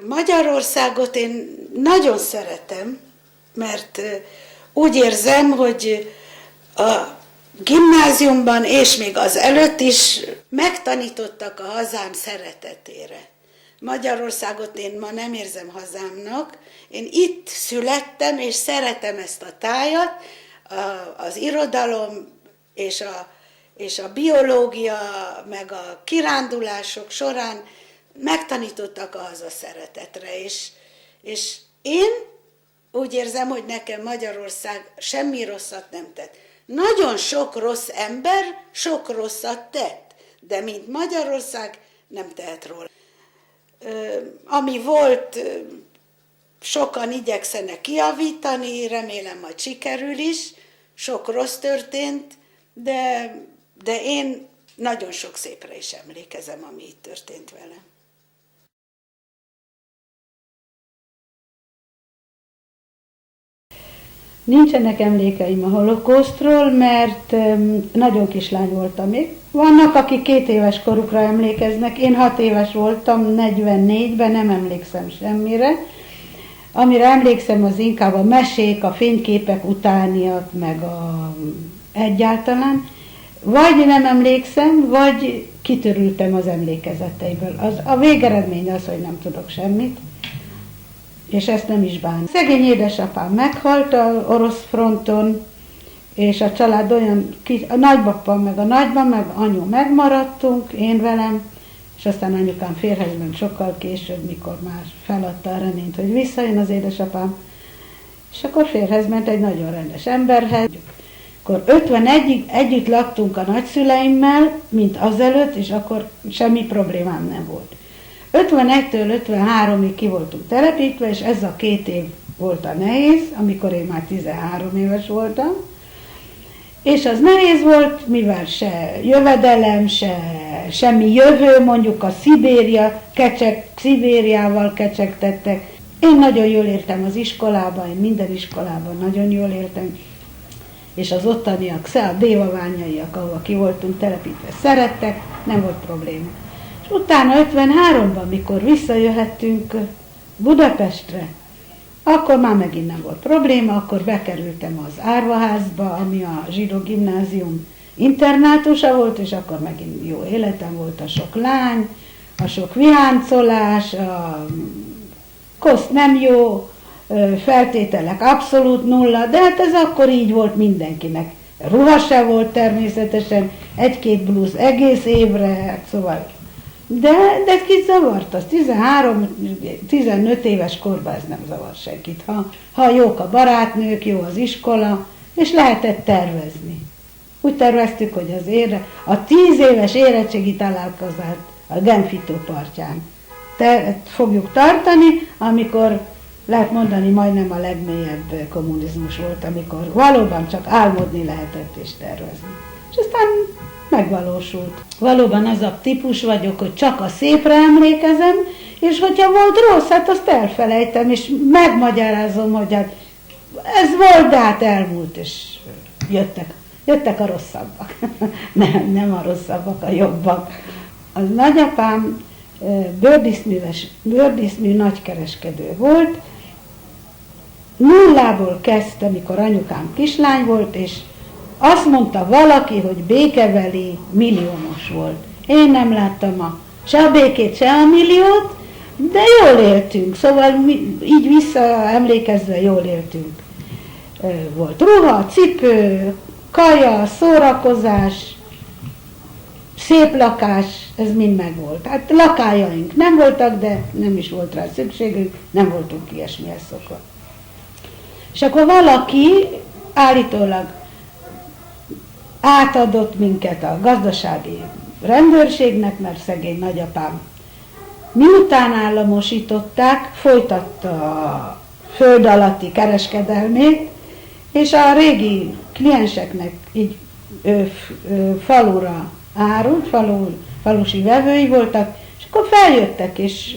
Magyarországot én nagyon szeretem, mert úgy érzem, hogy a gimnáziumban és még az előtt is megtanítottak a hazám szeretetére. Magyarországot én ma nem érzem hazámnak, én itt születtem, és szeretem ezt a tájat, az irodalom és a biológia, meg a kirándulások során megtanítottak a hazaszeretetre, és én úgy érzem, hogy nekem Magyarország semmi rosszat nem tett. Nagyon sok rossz ember sok rosszat tett, de mint Magyarország nem tehet róla. Ami volt, sokan igyekszenek kijavítani, remélem majd sikerül is, sok rossz történt, de én nagyon sok szépre is emlékezem, ami itt történt velem. Nincsenek emlékeim a holokausztról, mert nagyon kislány voltam még. Vannak, akik 2 éves korukra emlékeznek, én 6 éves voltam, 44-ben, nem emlékszem semmire. Amire emlékszem, az inkább a mesék, a fényképek utániak, meg egyáltalán. Vagy nem emlékszem, vagy kitörültem az emlékezeteiből. A végeredmény az, hogy nem tudok semmit, és ezt nem is bánom. Szegény édesapám meghalt az orosz fronton, és a család olyan, a nagypapa meg a nagyma, meg anyu megmaradtunk, én velem, és aztán anyukám férjhez ment sokkal később, mikor már feladta a reményt, hogy visszajön az édesapám, és akkor férjhez ment egy nagyon rendes emberhez. Akkor 51-ig együtt laktunk a nagyszüleimmel, mint azelőtt, és akkor semmi problémám nem volt. 51-től 53-ig ki voltunk telepítve, és ez a 2 év volt a nehéz, amikor én már 13 éves voltam. És az nehéz volt, mivel se jövedelem, semmi jövő, mondjuk a Szibériával kecsegtettek. Én nagyon jól értem az iskolában, én minden iskolában nagyon jól értem, és az ottaniak, a dévaványaiak, ahova ki voltunk telepítve, szerettek, nem volt probléma. És utána 53-ban, mikor visszajöhettünk Budapestre, akkor már megint nem volt probléma, akkor bekerültem az árvaházba, ami a zsidó gimnázium internátusa volt, és akkor megint jó életem volt, a sok lány, a sok viháncolás, a kosz nem jó, feltételek abszolút nulla, de hát ez akkor így volt mindenkinek. Ruha se volt természetesen, 1-2 blúz egész évre, szóval. De kit zavart az? 13-15 éves korban ez nem zavar senkit. Ha jók a barátnők, jó az iskola, és lehetett tervezni. Úgy terveztük, hogy a 10 éves érettségi találkozát a Genfitó partján fogjuk tartani, amikor lehet mondani, majdnem a legmélyebb kommunizmus volt, amikor valóban csak álmodni lehetett és tervezni. És aztán megvalósult. Valóban az a típus vagyok, hogy csak a szépre emlékezem, és hogyha volt rossz, hát azt elfelejtem, és megmagyarázom, hogy hát ez volt, de hát elmúlt, és jöttek a rosszabbak. nem a rosszabbak, a jobbak. Az nagyapám bőrdíszmű nagykereskedő volt, nullából kezdte, amikor anyukám kislány volt, és azt mondta valaki, hogy Békeveli milliómos volt. Én nem láttam se a békét, se a milliót, de jól éltünk, szóval így visszaemlékezve jól éltünk. Volt ruha, cipő, kaja, szórakozás, szép lakás, ez mind megvolt. Hát lakályaink nem voltak, de nem is volt rá szükségünk, nem voltunk ilyesmihez szokva. És akkor valaki állítólag átadott minket a gazdasági rendőrségnek, mert szegény nagyapám miután államosították, folytatta a föld alatti kereskedelmét, és a régi klienseknek így falura árult, falusi vevői voltak, és akkor feljöttek, és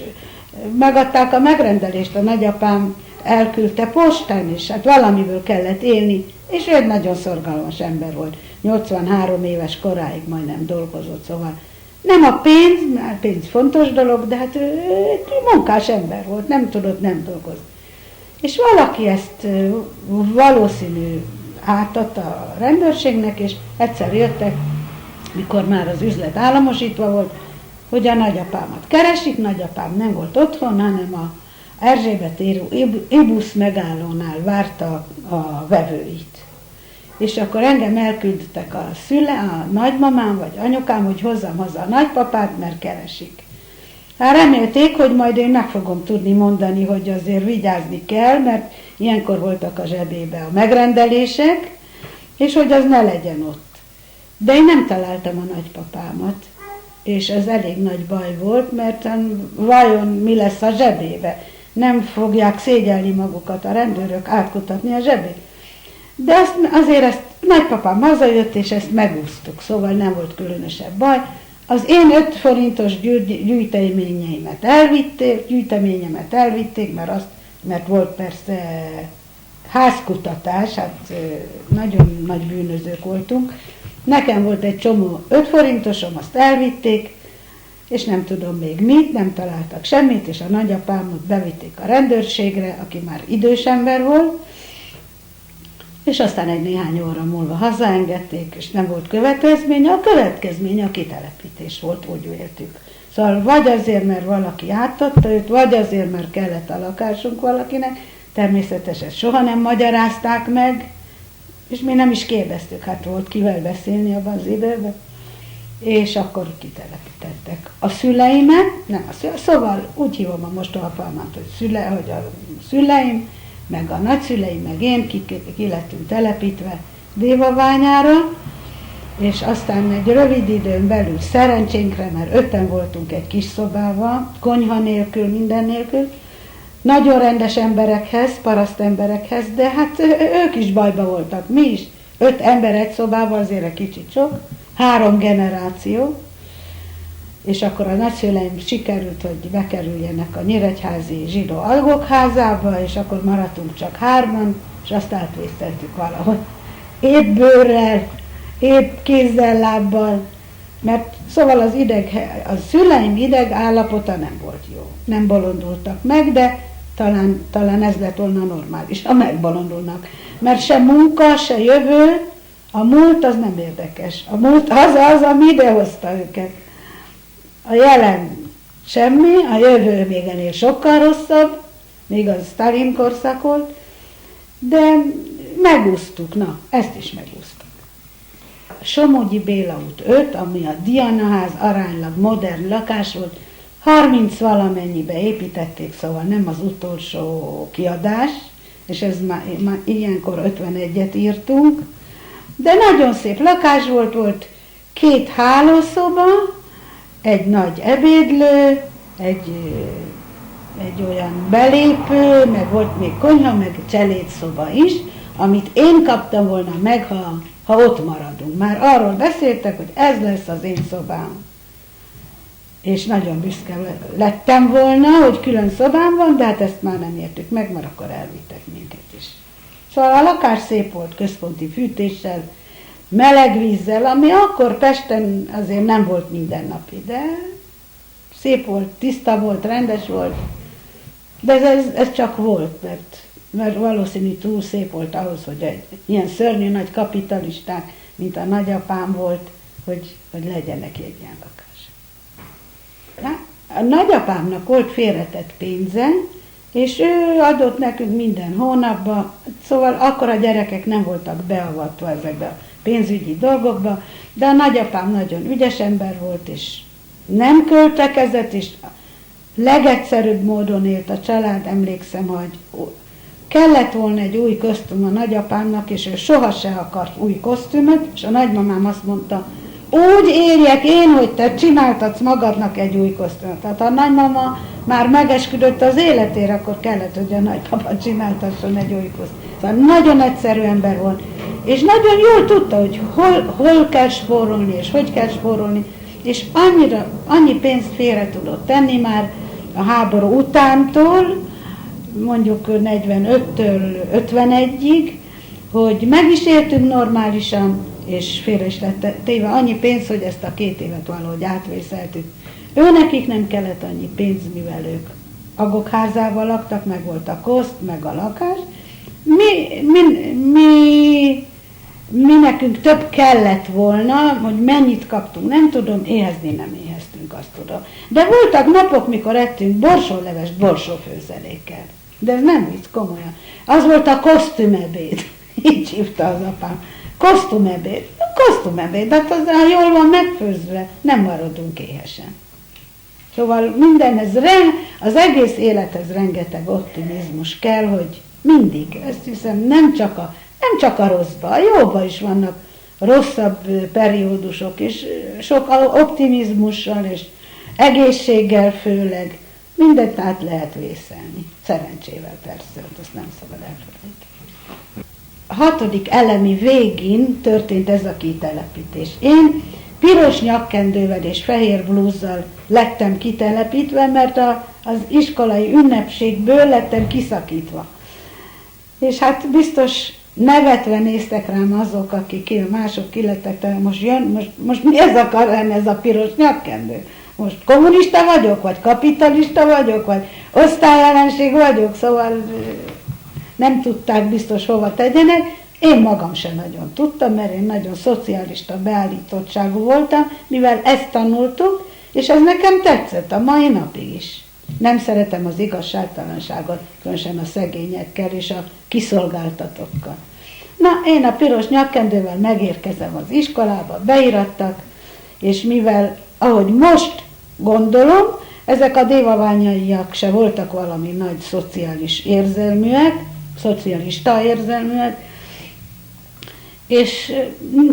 megadták a megrendelést, a nagyapám elküldte postán, és hát valamiből kellett élni, és ő egy nagyon szorgalmas ember volt. 83 éves koráig majdnem dolgozott, szóval Nem a pénz, mert pénz fontos dolog, de hát ő egy munkás ember volt, nem tudott nem dolgozni. És valaki ezt valószínű átadta a rendőrségnek, és egyszer jöttek, mikor már az üzlet államosítva volt, hogy a nagyapámat keresik. Nagyapám nem volt otthon, hanem a Erzsébet ibusz megállónál várta a vevőit. És akkor engem elküldtek a nagymamám vagy anyukám, hogy hozzam haza a nagypapát, mert keresik. Hát remélték, hogy majd én meg fogom tudni mondani, hogy azért vigyázni kell, mert ilyenkor voltak a zsebébe a megrendelések, és hogy az ne legyen ott. De én nem találtam a nagypapámat, és ez elég nagy baj volt, mert vajon mi lesz a zsebébe? Nem fogják szégyelni magukat a rendőrök átkutatni a zsebét. De azért ezt nagypapám hazajött, és ezt megúsztuk, szóval nem volt különösebb baj. Az én 5 forintos gyűjteményemet elvitték, mert volt persze házkutatás, hát nagyon nagy bűnözők voltunk. Nekem volt egy csomó 5 forintosom, azt elvitték, és nem tudom még mit, nem találtak semmit, és a nagyapámot bevitték a rendőrségre, aki már idős ember volt, és aztán egy néhány óra múlva hazaengedték, és nem volt következménye. A következménye a kitelepítés volt, úgy véltük. Szóval vagy azért, mert valaki átadta őt, vagy azért, mert kellett a lakásunk valakinek, természetesen soha nem magyarázták meg, és mi nem is kérdeztük, hát volt kivel beszélni abban az időben, és akkor kitelepítettek. A szüleimet, szóval úgy hívom a mostohapámat, hogy a szüleim, meg a nagyszüleim, meg én ki lettünk telepítve Dévaványára, és aztán egy rövid időn belül szerencsénkre, mert 5-en voltunk egy kis szobával, konyha nélkül, minden nélkül, nagyon rendes emberekhez, paraszt emberekhez, de hát ők is bajba voltak, mi is. 5 ember egy szobával, azért egy kicsit sok, 3 generáció, és akkor a nagyszüleim sikerült, hogy bekerüljenek a nyíregyházi zsidó algokházába, és akkor maradtunk csak 3-an, és azt átvészteltük valahol. Épp bőrrel, épp kézzel, lábbal, mert szóval a szüleim ideg állapota nem volt jó. Nem bolondultak meg, de talán ez lett volna normális, ha megbolondulnak. Mert se munka, se jövő, a múlt az nem érdekes. A múlt az, ami idehozta őket. A jelen semmi, a jövő még ennél sokkal rosszabb, még az Sztálin korszak volt, de megúsztuk, ezt is megúsztuk. A Somogyi Béla út 5, ami a Dianaház aránylag modern lakás volt, 30 valamennyibe építették, szóval nem az utolsó kiadás, és ez már ilyenkor 51-et írtunk, de nagyon szép lakás volt 2 hálószoba, egy nagy ebédlő, egy olyan belépő, meg volt még konyha, meg cselédszoba is, amit én kaptam volna meg, ha ott maradunk. Már arról beszéltek, hogy ez lesz az én szobám. És nagyon büszke lettem volna, hogy külön szobám van, de hát ezt már nem értük meg, mert akkor elvittek minket is. Szóval a lakás szép volt, központi fűtéssel, meleg vízzel, ami akkor Pesten azért nem volt mindennapi, de szép volt, tiszta volt, rendes volt, de ez csak volt, mert valószínű túl szép volt ahhoz, hogy egy ilyen szörnyű nagy kapitalisták, mint a nagyapám volt, hogy legyenek egy ilyen lakás. A nagyapámnak volt félretett pénze, és ő adott nekünk minden hónapban, szóval akkor a gyerekek nem voltak beavatva ezekbe a pénzügyi dolgokba, de a nagyapám nagyon ügyes ember volt, és nem költekezett, és legegyszerűbb módon élt a család. Emlékszem, hogy kellett volna egy új kosztüm a nagyapámnak, és ő sohasem akart új kosztümöt, és a nagymamám azt mondta, úgy érjek én, hogy te csináltatsz magadnak egy új kosztümöt. Tehát a nagymama már megesküdött az életére, akkor kellett, hogy a nagypapa csináltasson egy új kosztümöt. Szóval nagyon egyszerű ember volt, és nagyon jól tudta, hogy hol kell spórolni, és hogy kell spórolni, és annyi pénzt félre tudott tenni már a háború utántól, mondjuk 45-től 51-ig, hogy meg is éltünk normálisan, és félre is lett téve annyi pénz, hogy ezt a 2 évet valahogy átvészeltük. Őnekik nem kellett annyi pénz, mivel ők agokházával laktak, meg volt a koszt, meg a lakás. Mi nekünk több kellett volna, hogy mennyit kaptunk, nem tudom, éhezni nem éheztünk, azt tudom. De voltak napok, mikor ettünk borsólevest borsófőzelékkel. De ez nem vicc, komolyan. Az volt a kosztümebéd, így hívta az apám. Kosztümebéd, de hát az jól van megfőzve, nem maradunk éhesen. Szóval mindenhez, az egész élethez rengeteg optimizmus kell, hogy mindig, ezt hiszem, nem csak a rosszba, a jóba is vannak rosszabb periódusok, és sok optimizmussal és egészséggel főleg mindent át lehet vészelni. Szerencsével persze, azt nem szabad elfelejteni. A 6. elemi végén történt ez a kitelepítés. Én piros nyakkendővel és fehér blúzzal lettem kitelepítve, mert az iskolai ünnepségből lettem kiszakítva. És hát biztos nevetve néztek rám azok, akik mások kilettek, most mi ez akar lenni, ez a piros nyakkendő? Most kommunista vagyok, vagy kapitalista vagyok, vagy osztályellenség vagyok, szóval nem tudták biztos hova tegyenek. Én magam sem nagyon tudtam, mert én nagyon szocialista beállítottságú voltam, mivel ezt tanultuk, és ez nekem tetszett a mai napig is. Nem szeretem az igazságtalanságot, különösen a szegényekkel és a kiszolgáltatokkal. Na, én a piros nyakkendővel megérkezem az iskolába, beirattak, és mivel, ahogy most gondolom, ezek a dévaványaiak se voltak valami nagy szocialista érzelműek, és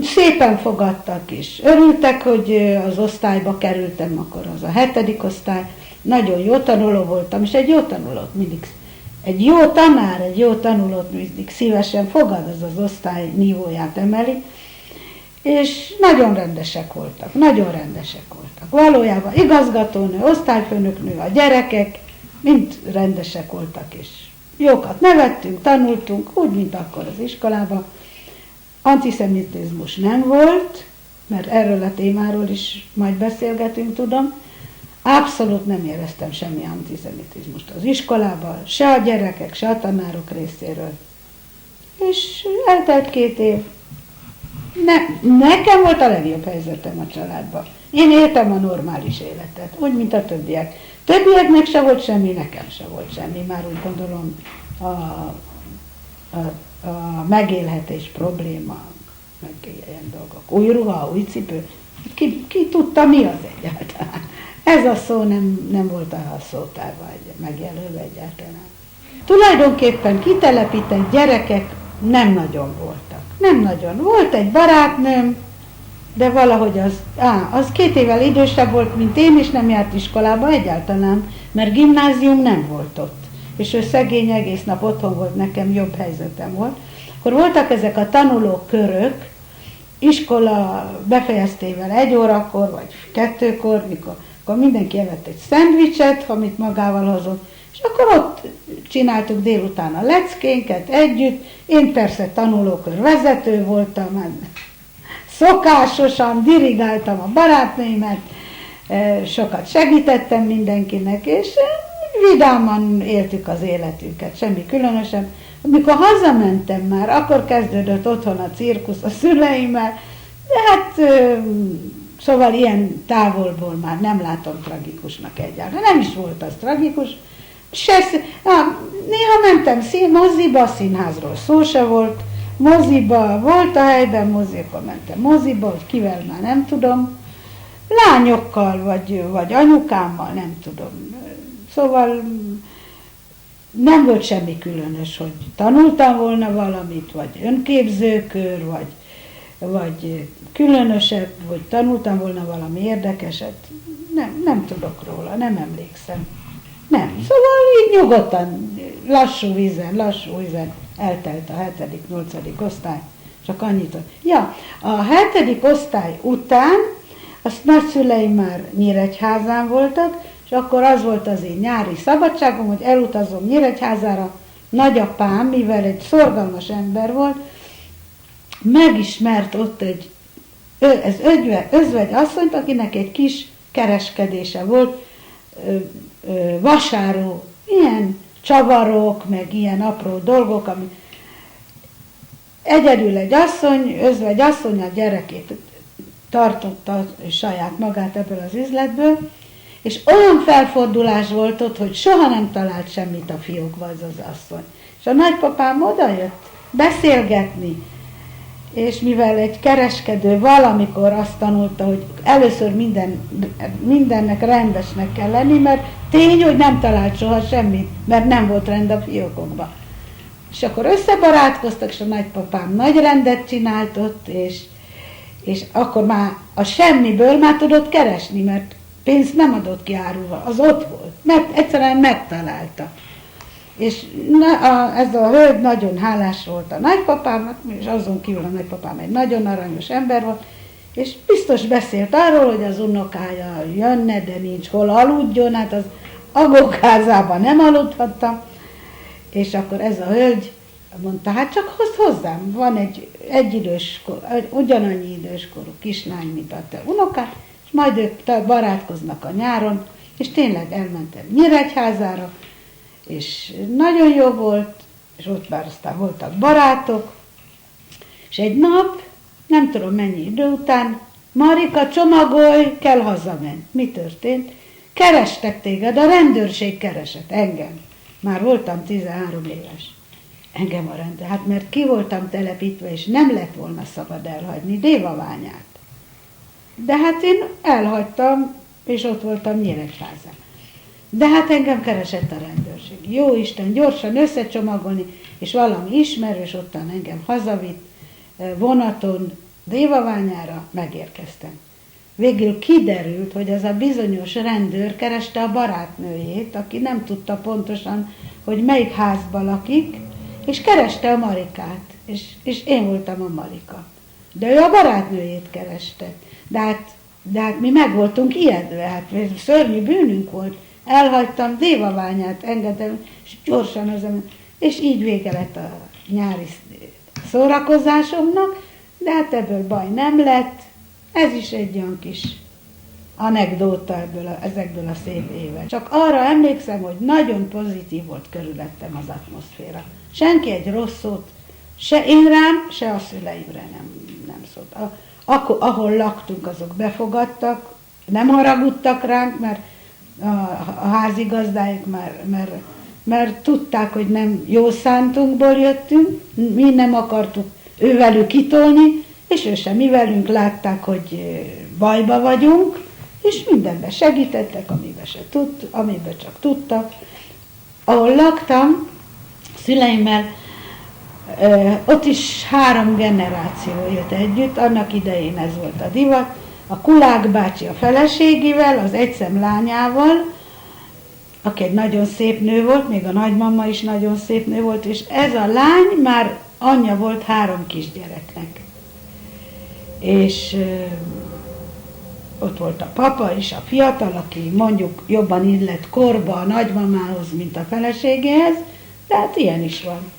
szépen fogadtak is. Örültek, hogy az osztályba kerültem, akkor az a 7. osztály. Nagyon jó tanuló voltam, és egy jó tanulót mindig, egy jó tanár, egy jó tanulót mindig szívesen fogad, az osztály nívóját emeli, és nagyon rendesek voltak. Valójában igazgatónő, osztályfőnöknő, a gyerekek mind rendesek voltak, és jókat nevettünk, tanultunk, úgy, mint akkor az iskolában. Antiszemitizmus nem volt, mert erről a témáról is majd beszélgetünk, tudom. Abszolút nem éreztem semmi antiszemitizmust az iskolában, se a gyerekek, se a tanárok részéről. És eltelt 2 év. Nekem volt a legjobb helyzetem a családban. Én éltem a normális életet, úgy, mint a többiek. Többieknek se volt semmi, nekem se volt semmi. Már úgy gondolom a megélhetés probléma, meg ilyen dolgok. Új ruha, új cipő. Ki tudta, mi az egyáltalán? Ez a szó nem volt a szótárban megjelölve egyáltalán. Tulajdonképpen kitelepített gyerekek nem nagyon voltak. Nem nagyon. Volt egy barátnőm, de valahogy az 2 évvel idősebb volt, mint én, és nem járt iskolába egyáltalán, mert gimnázium nem volt ott. És ő szegény, egész nap otthon volt, nekem jobb helyzetem volt. Akkor voltak ezek a tanulókörök, iskola befejeztével 1 órakor, vagy 2-kor, akkor mindenki evett egy szendvicset, amit magával hozott, és akkor ott csináltuk délután a leckénket együtt. Én persze tanulókör vezető voltam, szokásosan dirigáltam a barátnőimet, sokat segítettem mindenkinek, és vidáman éltük az életünket, semmi különösebb. Amikor hazamentem már, akkor kezdődött otthon a cirkusz a szüleimmel, de hát szóval ilyen távolból már nem látom tragikusnak egyáltalán. Nem is volt az tragikus. Néha mentem moziba, színházról szó se volt. Moziba volt a helyben, akkor mentem moziba, hogy kivel már nem tudom. Lányokkal, vagy anyukámmal, nem tudom. Szóval nem volt semmi különös, hogy tanultam volna valamit, vagy önképzőkör, vagy különösebb, vagy tanultam volna valami érdekeset. Nem tudok róla, nem emlékszem. Nem. Szóval így nyugodtan, lassú vízen eltelt a 7.-8. osztály. Csak annyit. Ja, a 7. osztály után a nagyszüleim már Nyíregyházán voltak, és akkor az volt az én nyári szabadságom, hogy elutazom Nyíregyházára. Nagyapám, mivel egy szorgalmas ember volt, megismert ott ez özvegy asszonyt, akinek egy kis kereskedése volt, vasáró, ilyen csavarok, meg ilyen apró dolgok, ami egyedül egy asszony, özvegy asszony a gyerekét tartotta saját magát ebből az üzletből, és olyan felfordulás volt ott, hogy soha nem talált semmit a fiókba az asszony. És a nagypapám odajött beszélgetni, és mivel egy kereskedő valamikor azt tanulta, hogy először mindennek rendesnek kell lenni, mert tény, hogy nem talált soha semmit, mert nem volt rend a fiókokban. És akkor összebarátkoztak, és a nagypapám nagy rendet csinált ott, és akkor már a semmiből már tudott keresni, mert pénzt nem adott ki áruval, az ott volt, mert egyszerűen megtalálta. És ez a hölgy nagyon hálás volt a nagypapámnak, és azon kívül a nagypapám egy nagyon aranyos ember volt, és biztos beszélt arról, hogy az unokája jönne, de nincs hol aludjon, hát az agókházában nem aludhattam, és akkor ez a hölgy mondta, hát csak hozd hozzám, van egy ugyanannyi időskorú kislány, mint a te unokád, és majd ők barátkoznak a nyáron, és tényleg elmentem Nyíregyházára, és nagyon jó volt, és ott már aztán voltak barátok, és egy nap, nem tudom mennyi idő után, Marika, csomagolj, kell hazamenni. Mi történt? Kerestek téged, a rendőrség keresett engem. Már voltam 13 éves. Engem a rendőr, hát mert ki voltam telepítve, és nem lett volna szabad elhagyni Dévaványát. De hát én elhagytam, és ott voltam Nyíregyházán. De hát engem keresett a rendőrség. Jó Isten, gyorsan összecsomagolni, és valami ismerős ottan engem hazavitt vonaton Dévaványára, megérkeztem. Végül kiderült, hogy az a bizonyos rendőr kereste a barátnőjét, aki nem tudta pontosan, hogy melyik házban lakik, és kereste a Marikát, és én voltam a Marika. De ő a barátnőjét kereste. De hát mi meg voltunk ijedve, hát szörnyű bűnünk volt. Elhagytam Dévaványát, engedem, és gyorsan és így vége lett a nyári szórakozásomnak, de hát ebből baj nem lett. Ez is egy olyan kis anekdóta ezekből a szép évek. Csak arra emlékszem, hogy nagyon pozitív volt körülöttem az atmoszféra. Senki egy rossz szót, se én rám, se a szüleimre nem szólt. Ahol laktunk, azok befogadtak, nem haragudtak ránk, mert a házigazdáik mert tudták, hogy nem jó szántunkból jöttünk, mi nem akartuk ővelük kitolni, és ő sem mi velünk látták, hogy bajba vagyunk, és mindenben segítettek, amiben csak tudtak. Ahol laktam, szüleimmel, ott is 3 generáció élt együtt, annak idején ez volt a divat, a Kulák bácsi a feleségével, az egyszem lányával, aki egy nagyon szép nő volt, még a nagymama is nagyon szép nő volt, és ez a lány már anyja volt 3 kisgyereknek. És ott volt a papa és a fiatal, aki mondjuk jobban illett korba a nagymamához, mint a feleségéhez, tehát ilyen is van.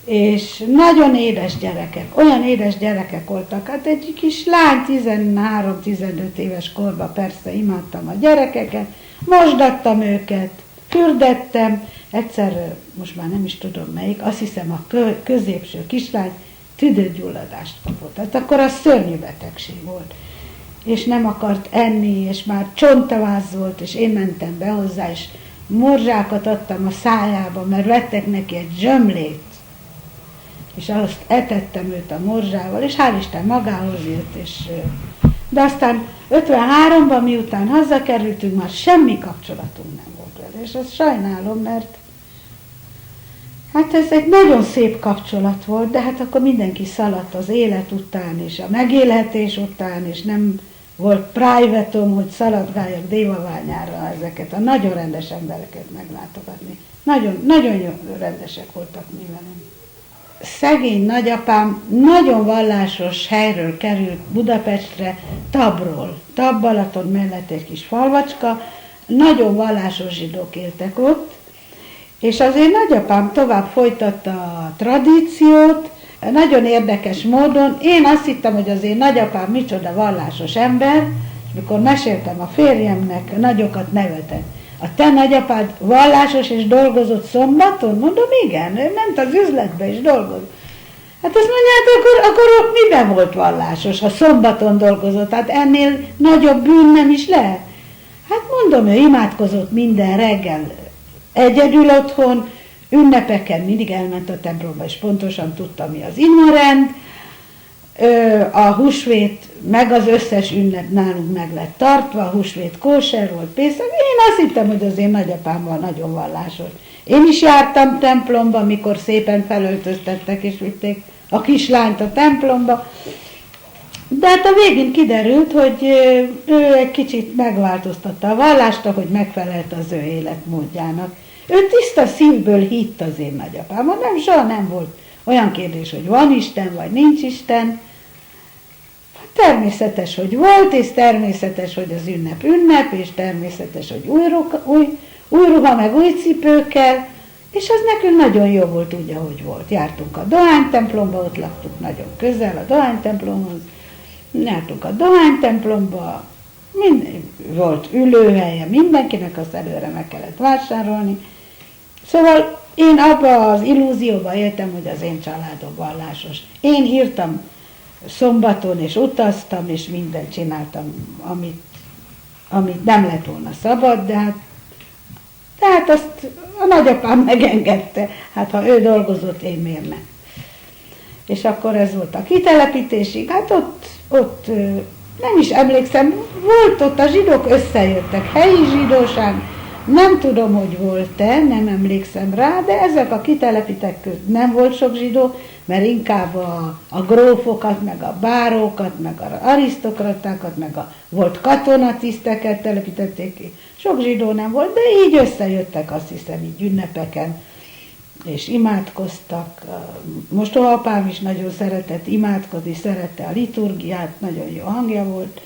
És nagyon édes gyerekek, olyan édes gyerekek voltak, hát egy kis lány 13-15 éves korban persze imádtam a gyerekeket, mosdattam őket, fürdettem, egyszer, most már nem is tudom melyik, azt hiszem a középső kislány tüdőgyulladást kapott, tehát akkor az szörnyű betegség volt. És nem akart enni, és már csontvaáz volt, és én mentem be hozzá, és morzsákat adtam a szájába, mert vettek neki egy zsömlét, és azt etettem őt a morzsával, és hál' Isten magához jött, de aztán 53-ban, miután hazakerültünk, már semmi kapcsolatunk nem volt vele, és ezt sajnálom, mert hát ez egy nagyon szép kapcsolat volt, de hát akkor mindenki szaladt az élet után, és a megélhetés után, és nem volt private-om, hogy szaladgáljak Dévaványára ezeket a nagyon rendes embereket meglátogatni. Nagyon, nagyon jó rendesek voltak mi velem. Szegény nagyapám nagyon vallásos helyről került Budapestre, Tabról. Tab-Balaton mellett egy kis falvacska, nagyon vallásos zsidók éltek ott, és azért nagyapám tovább folytatta a tradíciót, nagyon érdekes módon, én azt hittem, hogy az én nagyapám micsoda vallásos ember, és mikor meséltem a férjemnek, nagyokat nevetett. A te nagyapád vallásos és dolgozott szombaton? Mondom, igen, ő ment az üzletbe és dolgozott. Hát azt mondja, hát akkor ott miben volt vallásos, ha szombaton dolgozott? Hát ennél nagyobb bűn nem is lehet. Hát mondom, ő imádkozott minden reggel egyedül otthon, ünnepeken mindig elment a templomba, és pontosan tudta, mi az immarend. A húsvét, meg az összes ünnep nálunk meg lett tartva, a húsvét kóser volt, Pészak. Én azt hittem, hogy az én nagyapámmal nagyon vallásos. Én is jártam templomba, mikor szépen felöltöztettek, és vitték a kislányt a templomba. De hát a végén kiderült, hogy ő egy kicsit megváltoztatta a vallást, hogy megfelelt az ő életmódjának. Ő tiszta szívből hitt az én nagyapámon, nem, soha nem volt olyan kérdés, hogy van Isten, vagy nincs Isten. Természetes, hogy volt, és természetes, hogy az ünnep, és természetes, hogy új ruha, meg új cipőkkel, és az nekünk nagyon jó volt úgy, ahogy volt. Jártunk a dohánytemplomba, ott laktunk nagyon közel a dohánytemplomhoz, jártunk a dohánytemplomba, volt ülőhelye mindenkinek, azt előre meg kellett vásárolni. Szóval én abba az illúzióba éltem, hogy az én családom vallásos. Én írtam szombaton, és utaztam, és mindent csináltam, amit nem lett volna szabad, de hát azt a nagyapám megengedte. Hát ha ő dolgozott, én miért nem. És akkor ez volt a kitelepítésig, hát ott nem is emlékszem, volt ott a zsidók összejöttek, helyi zsidóság, nem tudom, hogy volt-e, nem emlékszem rá, de ezek a kitelepítek között nem volt sok zsidó, mert inkább a grófokat, meg a bárókat, meg az arisztokratákat, meg volt katonatiszteket telepítették ki. Sok zsidó nem volt, de így összejöttek, azt hiszem, így ünnepeken, és imádkoztak. Mostoha apám is nagyon szeretett imádkozni, szerette a liturgiát, nagyon jó hangja volt.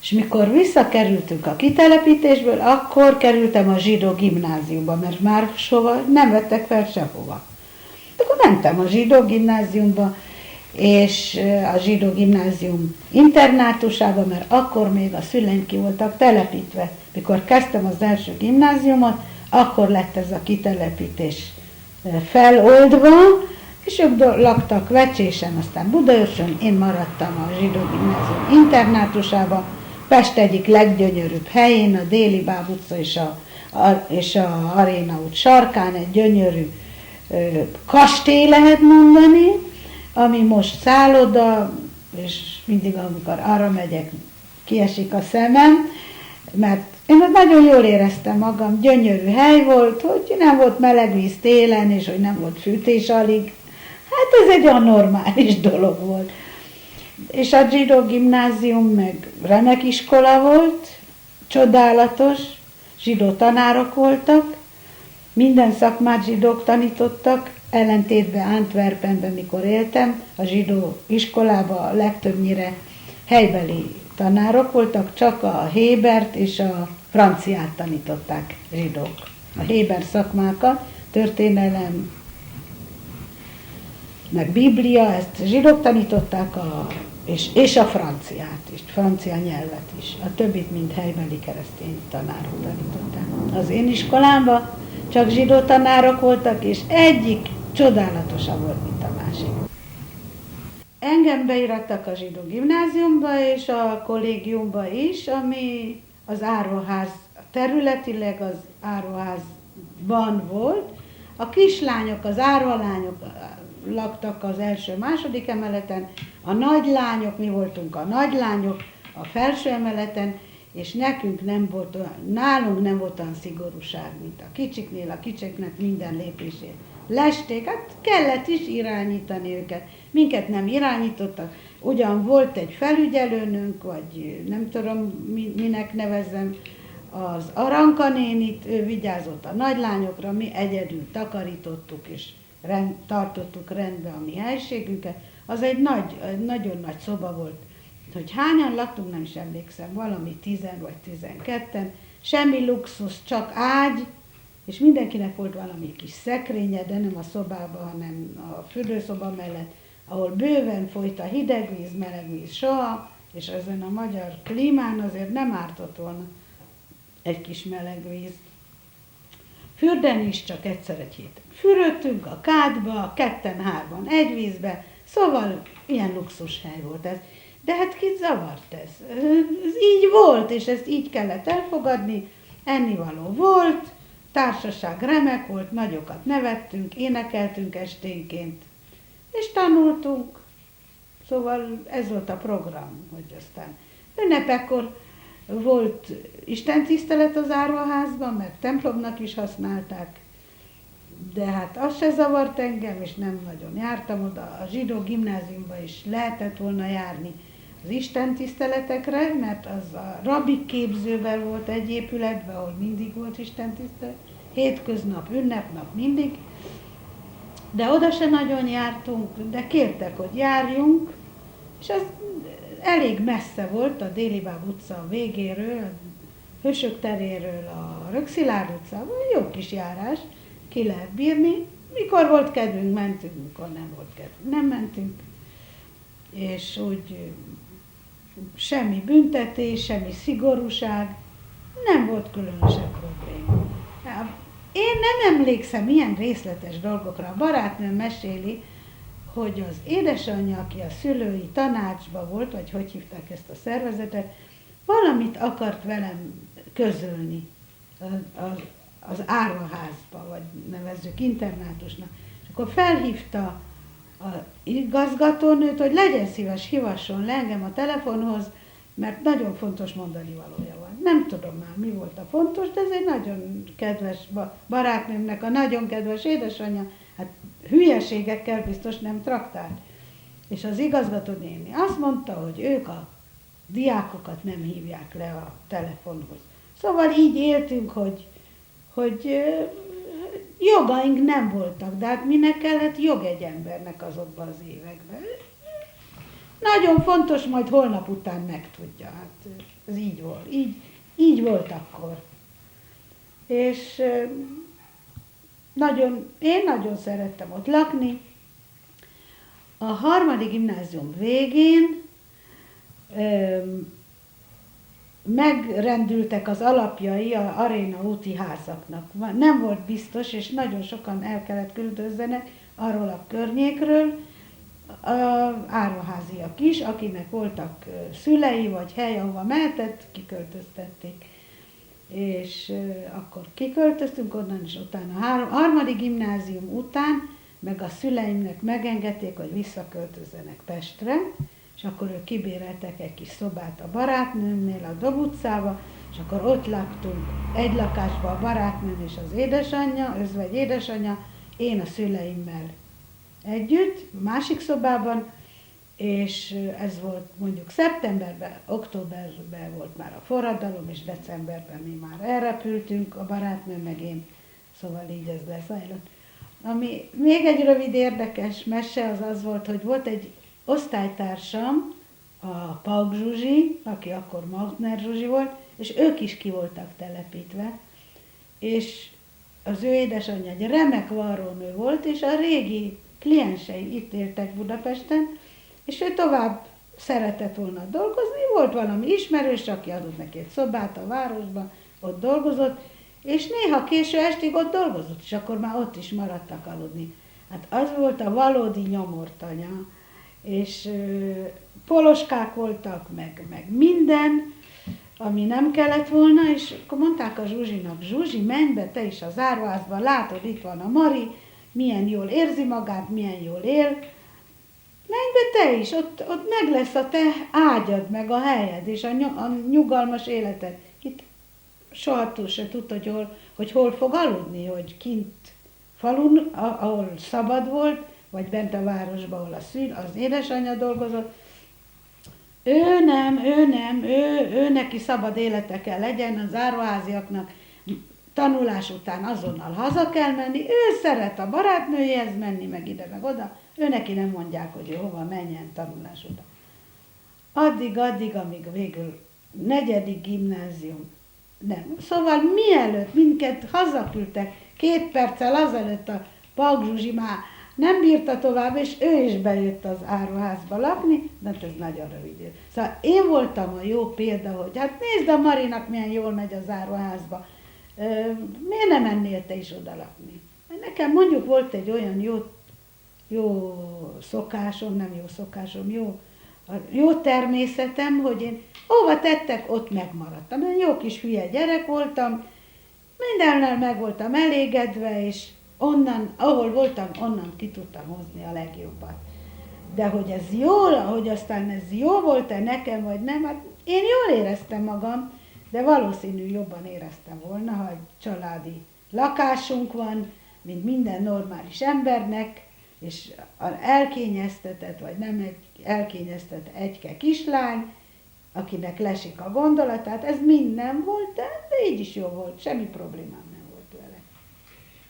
És mikor visszakerültünk a kitelepítésből, akkor kerültem a zsidó gimnáziumba, mert már soha nem vettek fel sehova. Akkor mentem a zsidó gimnáziumba, és a zsidó gimnázium internátusába, mert akkor még a szüleim ki voltak telepítve. Mikor kezdtem az első gimnáziumot, akkor lett ez a kitelepítés feloldva, és ők laktak Vecsésen, aztán Budaörsön, én maradtam a zsidó gimnázium internátusába, Pest egyik leggyönyörűbb helyén, a Déli Báb utca és a Aréna út sarkán, egy gyönyörű kastély lehet mondani, ami most szálloda, és mindig amikor arra megyek, kiesik a szemem, mert én ott nagyon jól éreztem magam, gyönyörű hely volt, hogy nem volt meleg víz télen, és hogy nem volt fűtés alig. Hát ez egy olyan normális dolog volt. És a zsidó gimnázium meg remek iskola volt, csodálatos, zsidó tanárok voltak, minden szakmát zsidók tanítottak, ellentétben Antwerpenben, mikor éltem, a zsidó iskolában legtöbbnyire helybeli tanárok voltak, csak a Hébert és a franciát tanították zsidók. A Héber szakmákat, történelem, meg Biblia, ezt zsidók tanították, és a franciát is, francia nyelvet is. A többit mind helybeli keresztény tanárok tanították. Az én iskolámban csak zsidó tanárok voltak, és egyik csodálatosabb volt, mint a másik. Engem beirattak a zsidó gimnáziumba és a kollégiumba is, ami az áruház, területileg az áruházban volt. A kislányok, az árvalányok laktak az első-második emeleten, a nagylányok, mi voltunk a nagylányok a felső emeleten, és nálunk nem volt olyan szigorúság, mint a kicsiknél, a kicsiknek minden lépését lesték, hát kellett is irányítani őket. Minket nem irányítottak, ugyan volt egy felügyelőnünk, vagy nem tudom minek nevezzem, az Aranka nénit, ő vigyázott a nagylányokra, mi egyedül takarítottuk és tartottuk rendbe a mi helységünket. Az egy nagyon nagy szoba volt, hogy hányan laktunk, nem is emlékszem, valami 10 vagy 12-en, semmi luxus, csak ágy, és mindenkinek volt valami kis szekrénye, de nem a szobában, hanem a fürdőszoba mellett, ahol bőven folyt a hideg víz, meleg víz soha, és ezen a magyar klímán azért nem ártott volna egy kis meleg víz. Fürdeni is csak egyszer egy héten. Fürödtünk a kádba, ketten-hárman egy vízbe, szóval ilyen luxushely volt ez. De hát kit zavart ez? Ez így volt, és ezt így kellett elfogadni, ennivaló volt, társaság remek volt, nagyokat nevettünk, énekeltünk esténként, és tanultunk. Szóval ez volt a program, hogy aztán ünnepekkor volt istentisztelet az árvaházban, mert templomnak is használták, de hát az se zavart engem, és nem nagyon jártam oda. A zsidó gimnáziumba is lehetett volna járni az istentiszteletekre, mert az a rabbi képzővel volt egy épületben, ahol mindig volt istentisztelet, hétköznap, ünnepnap mindig, de oda se nagyon jártunk, de kértek, hogy járjunk, és az elég messze volt a Délibáb utca végéről, a Hősök teréről a Rökszilárd utcában, jó kis járás, ki lehet bírni. Mikor volt kedvünk, mentünk, mikor nem volt kedvünk, nem mentünk. És úgy semmi büntetés, semmi szigorúság, nem volt különösebb probléma. Én nem emlékszem ilyen részletes dolgokra. A barátnőm meséli, hogy az édesanyja, aki a szülői tanácsban volt, vagy hogy hívták ezt a szervezetet, valamit akart velem közölni az árvaházba, vagy nevezzük internátusnak. És akkor felhívta az igazgatónőt, hogy legyen szíves, hívasson le engem a telefonhoz, mert nagyon fontos mondani valója van. Nem tudom már, mi volt a fontos, de ez egy nagyon kedves barátnőmnek a nagyon kedves édesanyja, hát hülyeségekkel biztos nem traktált. És az igazgató néni azt mondta, hogy ők a diákokat nem hívják le a telefonhoz. Szóval így éltünk, hogy jogaink nem voltak, de hát minek kellett jog egy embernek azokban az években. Nagyon fontos, majd holnap után megtudja. Hát ez így volt. Így volt akkor. És én nagyon szerettem ott lakni. A 3. gimnázium végén megrendültek az alapjai a Aréna úti házaknak. Nem volt biztos, és nagyon sokan el kellett küldözzenek arról a környékről, árvaháziak is, akinek voltak szülei, vagy hely, ahova mehetett, kiköltöztették. És akkor kiköltöztünk onnan, és utána a 3. gimnázium után, meg a szüleimnek megengedték, hogy visszaköltözzenek Pestre, és akkor ők kibéreltek egy kis szobát a barátnőmnél, a Dob utcába, és akkor ott laktunk egy lakásban a barátnőm és az édesanyja, özvegy édesanyja, én a szüleimmel együtt, másik szobában, és ez volt mondjuk szeptemberben, októberben volt már a forradalom, és decemberben mi már elrepültünk, a barátnőm meg én, szóval így ez lezajlott. Ami még egy rövid érdekes mese az volt, hogy volt egy osztálytársam, a Pauk Zsuzsi, aki akkor Mautner Zsuzsi volt, és ők is ki voltak telepítve, és az ő édesanyja egy remek varrónő volt, és a régi kliensei itt éltek Budapesten, és ő tovább szeretett volna dolgozni, volt valami ismerős, aki adott neki egy szobát a városban, ott dolgozott, és néha késő estig ott dolgozott, és akkor már ott is maradtak aludni. Hát az volt a valódi nyomortanya, és poloskák voltak, meg minden, ami nem kellett volna, és akkor mondták a Zsuzsinak, Zsuzsi, menj be te is az árvaházba, látod, itt van a Mari, milyen jól érzi magát, milyen jól él, menj be te is, ott meg lesz a te ágyad, meg a helyed, és a nyugalmas életed. Itt soha túl se tudta, hogy hol fog aludni, hogy kint falun, ahol szabad volt, vagy bent a városban, ahol az édesanyja dolgozott. Ő neki szabad élete kell legyen, az árvaháziaknak tanulás után azonnal haza kell menni, ő szeret a barátnőjéhez menni, meg ide, meg oda, ő neki nem mondják, hogy ő hova menjen tanulás után. Addig, amíg végül 4. gimnázium Nem. Szóval mielőtt minket hazaküldtek, 2 perccel azelőtt a Pauk Zsuzsi már nem bírta tovább, és ő is bejött az áruházba lakni, de hát ez nagyon rövid idő. Szóval én voltam a jó példa, hogy hát nézd a Marinak milyen jól megy az áruházba, miért nem mennél te is oda lakni? Nekem mondjuk volt egy olyan jó szokásom, nem jó szokásom, jó természetem, hogy én hova tettek, ott megmaradtam. Én jó kis hülye gyerek voltam, mindennel meg voltam elégedve, és onnan, ahol voltam, onnan ki tudtam hozni a legjobbat. De hogy ez jó, hogy aztán ez jó volt-e nekem, vagy nem, hát én jól éreztem magam, de valószínű jobban éreztem volna, ha egy családi lakásunk van, mint minden normális embernek, és elkényeztetett, vagy nem elkényeztetett egyke kislány, akinek lesik a gondolatát, ez mind nem volt, de így is jó volt, semmi problémám nem volt vele.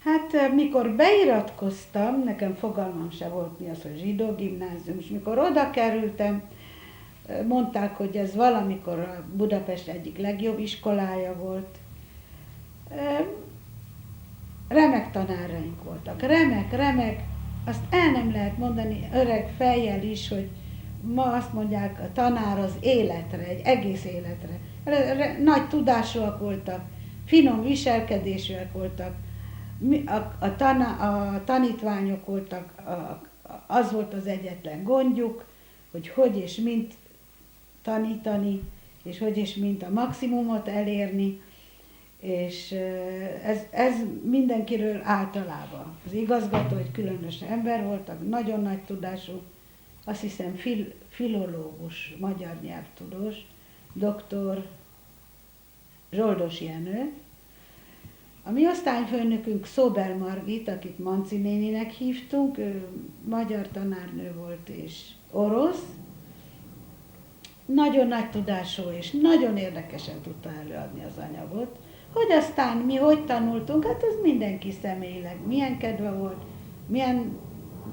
Hát mikor beiratkoztam, nekem fogalmam se volt mi az, hogy zsidó gimnázium, és mikor oda kerültem, mondták, hogy ez valamikor a Budapest egyik legjobb iskolája volt. Remek tanáraink voltak, remek, azt el nem lehet mondani öreg fejjel is, hogy ma azt mondják, a tanár az életre, egy egész életre. Nagy tudásúak voltak, finom viselkedésűek voltak, a tanítványok voltak, az volt az egyetlen gondjuk, hogy és mint tanítani, és hogy és mint a maximumot elérni, és ez mindenkiről általában. Az igazgató egy különös ember volt, nagyon nagy tudású, azt hiszem filológus, magyar nyelvtudós, dr. Zsoldos Jenő. A mi osztályfőnökünk Szóbel Margit, akit Manci néninek hívtunk, ő magyar tanárnő volt és orosz. Nagyon nagy tudású és nagyon érdekesen tudta előadni az anyagot. Hogy aztán mi hogy tanultunk, hát az mindenki személyileg milyen kedve volt, milyen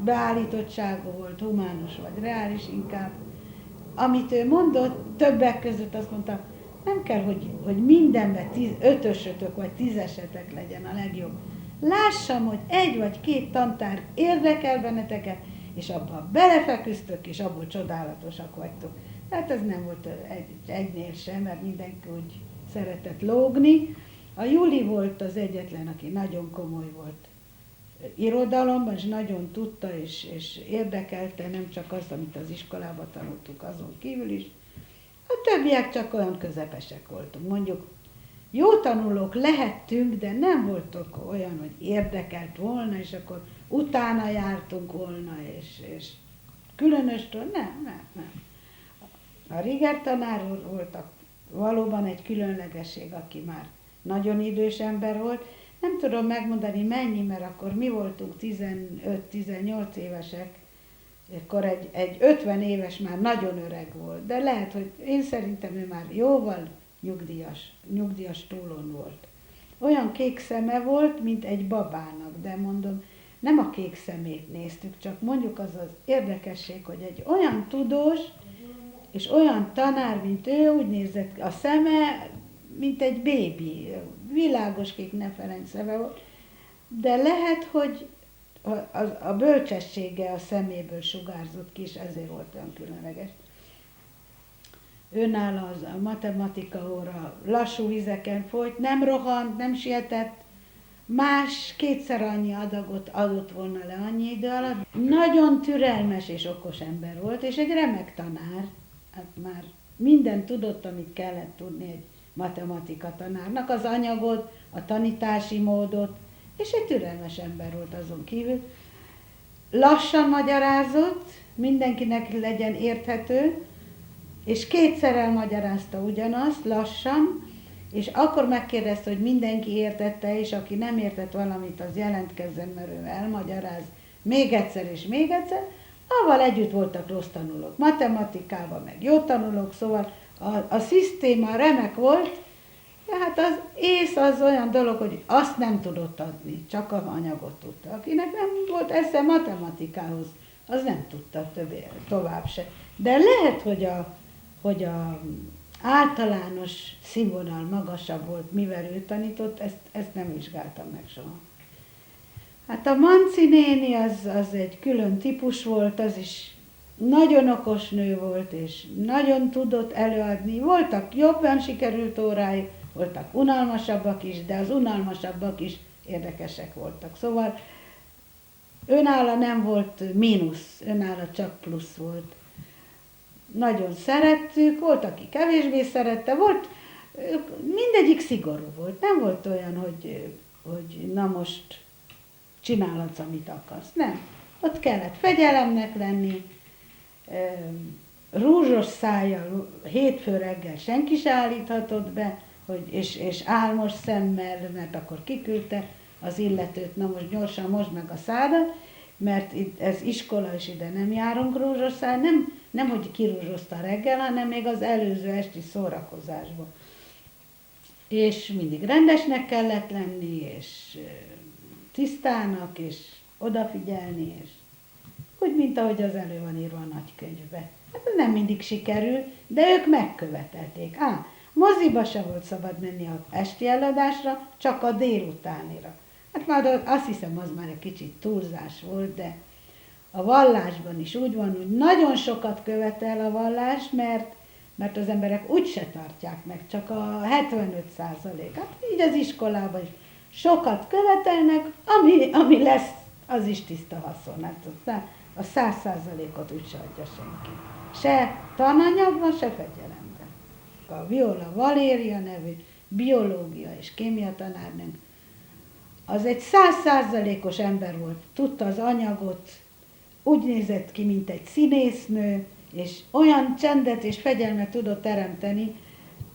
beállítottsága volt, humánus vagy reális inkább. Amit ő mondott, többek között azt mondta, nem kell, hogy mindenben 5-ösötök vagy 10-esetek legyen a legjobb. Lássam, hogy 1 vagy 2 tantár érdekel benneteket, és abban belefeküztök, és abból csodálatosak vagytok. Tehát ez nem volt egynél sem, mert mindenki úgy szeretett lógni. A Juli volt az egyetlen, aki nagyon komoly volt irodalomban, és nagyon tudta, és érdekelte nem csak azt, amit az iskolában tanultuk, azon kívül is. A többiek csak olyan közepesek voltunk. Mondjuk jó tanulók lehettünk, de nem voltak olyan, hogy érdekelt volna, és akkor utána jártunk volna, és különöstől nem. A Riger tanár úr volt valóban egy különlegesség, aki már nagyon idős ember volt. Nem tudom megmondani mennyi, mert akkor mi voltunk 15-18 évesek, akkor egy 50 éves már nagyon öreg volt, de lehet, hogy én szerintem ő már jóval nyugdíjas túlon volt. Olyan kék szeme volt, mint egy babának, de mondom, nem a kék szemét néztük, csak mondjuk az az érdekesség, hogy egy olyan tudós és olyan tanár, mint ő, úgy nézett a szeme, mint egy bébi, világos kék Neferenc szeme volt, de lehet, hogy a bölcsessége a szeméből sugárzott ki, és ezért volt olyan különleges. Őnála a matematika óra lassú vizeken folyt, nem rohant, nem sietett, más 2-szer annyi adagot adott volna le annyi idő alatt. Nagyon türelmes és okos ember volt, és egy remek tanár. Hát már mindent tudott, amit kellett tudni egy matematika tanárnak, az anyagot, a tanítási módot, és egy türelmes ember volt azon kívül. Lassan magyarázott, mindenkinek legyen érthető, és 2-szer elmagyarázta ugyanazt, lassan, és akkor megkérdezte, hogy mindenki értette, és aki nem értett valamit, az jelentkezzen, mert ő elmagyaráz még egyszer és még egyszer. Avval együtt voltak rossz tanulók, matematikában meg jó tanulók, szóval a szisztéma remek volt, hát az ész az olyan dolog, hogy azt nem tudott adni, csak az anyagot tudta. Akinek nem volt esze matematikához, az nem tudta tovább se. De lehet, hogy a általános színvonal magasabb volt, mivel ő tanított, ezt nem vizsgáltam meg soha. Hát a Manci néni az egy külön típus volt, az is nagyon okos nő volt, és nagyon tudott előadni. Voltak jobban sikerült órái, voltak unalmasabbak is, de az unalmasabbak is érdekesek voltak. Szóval önála nem volt mínusz, önála csak plusz volt. Nagyon szerettük, volt, aki kevésbé szerette, volt, mindegyik szigorú volt. Nem volt olyan, hogy na most csinálhatsz, amit akarsz. Nem. Ott kellett fegyelemnek lenni, rúzsos szájjal hétfő reggel senki se állíthatott be, és álmos szemmel, mert akkor kiküldte az illetőt, na most gyorsan mosd meg a szádat, mert ez iskola, és ide nem járunk rúzsos száj, nem hogy kirúzsozta reggel, hanem még az előző esti szórakozásban. És mindig rendesnek kellett lenni, és tisztának, és odafigyelni, és úgy, mint ahogy az elő van írva a nagykönyvbe. Hát ez nem mindig sikerül, de ők megkövetelték. Moziba se volt szabad menni az esti előadásra, csak a délutánira. Hát már azt hiszem, az már egy kicsit túlzás volt, de a vallásban is úgy van, hogy nagyon sokat követel a vallás, mert az emberek úgyse tartják meg, csak a 75%. Hát így az iskolában is sokat követelnek, ami lesz, az is tiszta haszon. Hát a 100%-ot úgyse adja senki. Se tananyagban, se fegyelemben. A Viola Valéria nevű biológia és kémia tanárnőnk, az egy 100%-os ember volt, tudta az anyagot, úgy nézett ki, mint egy színésznő, és olyan csendet és fegyelmet tudott teremteni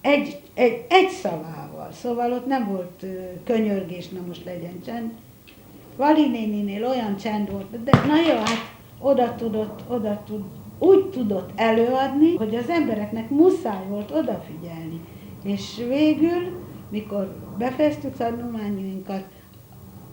egy szavával. Szóval ott nem volt könyörgés, na most legyen csend. Vali néninél olyan csend volt, de na jó, hát úgy tudott előadni, hogy az embereknek muszáj volt odafigyelni. És végül, mikor befejeztük tanulmányainkat,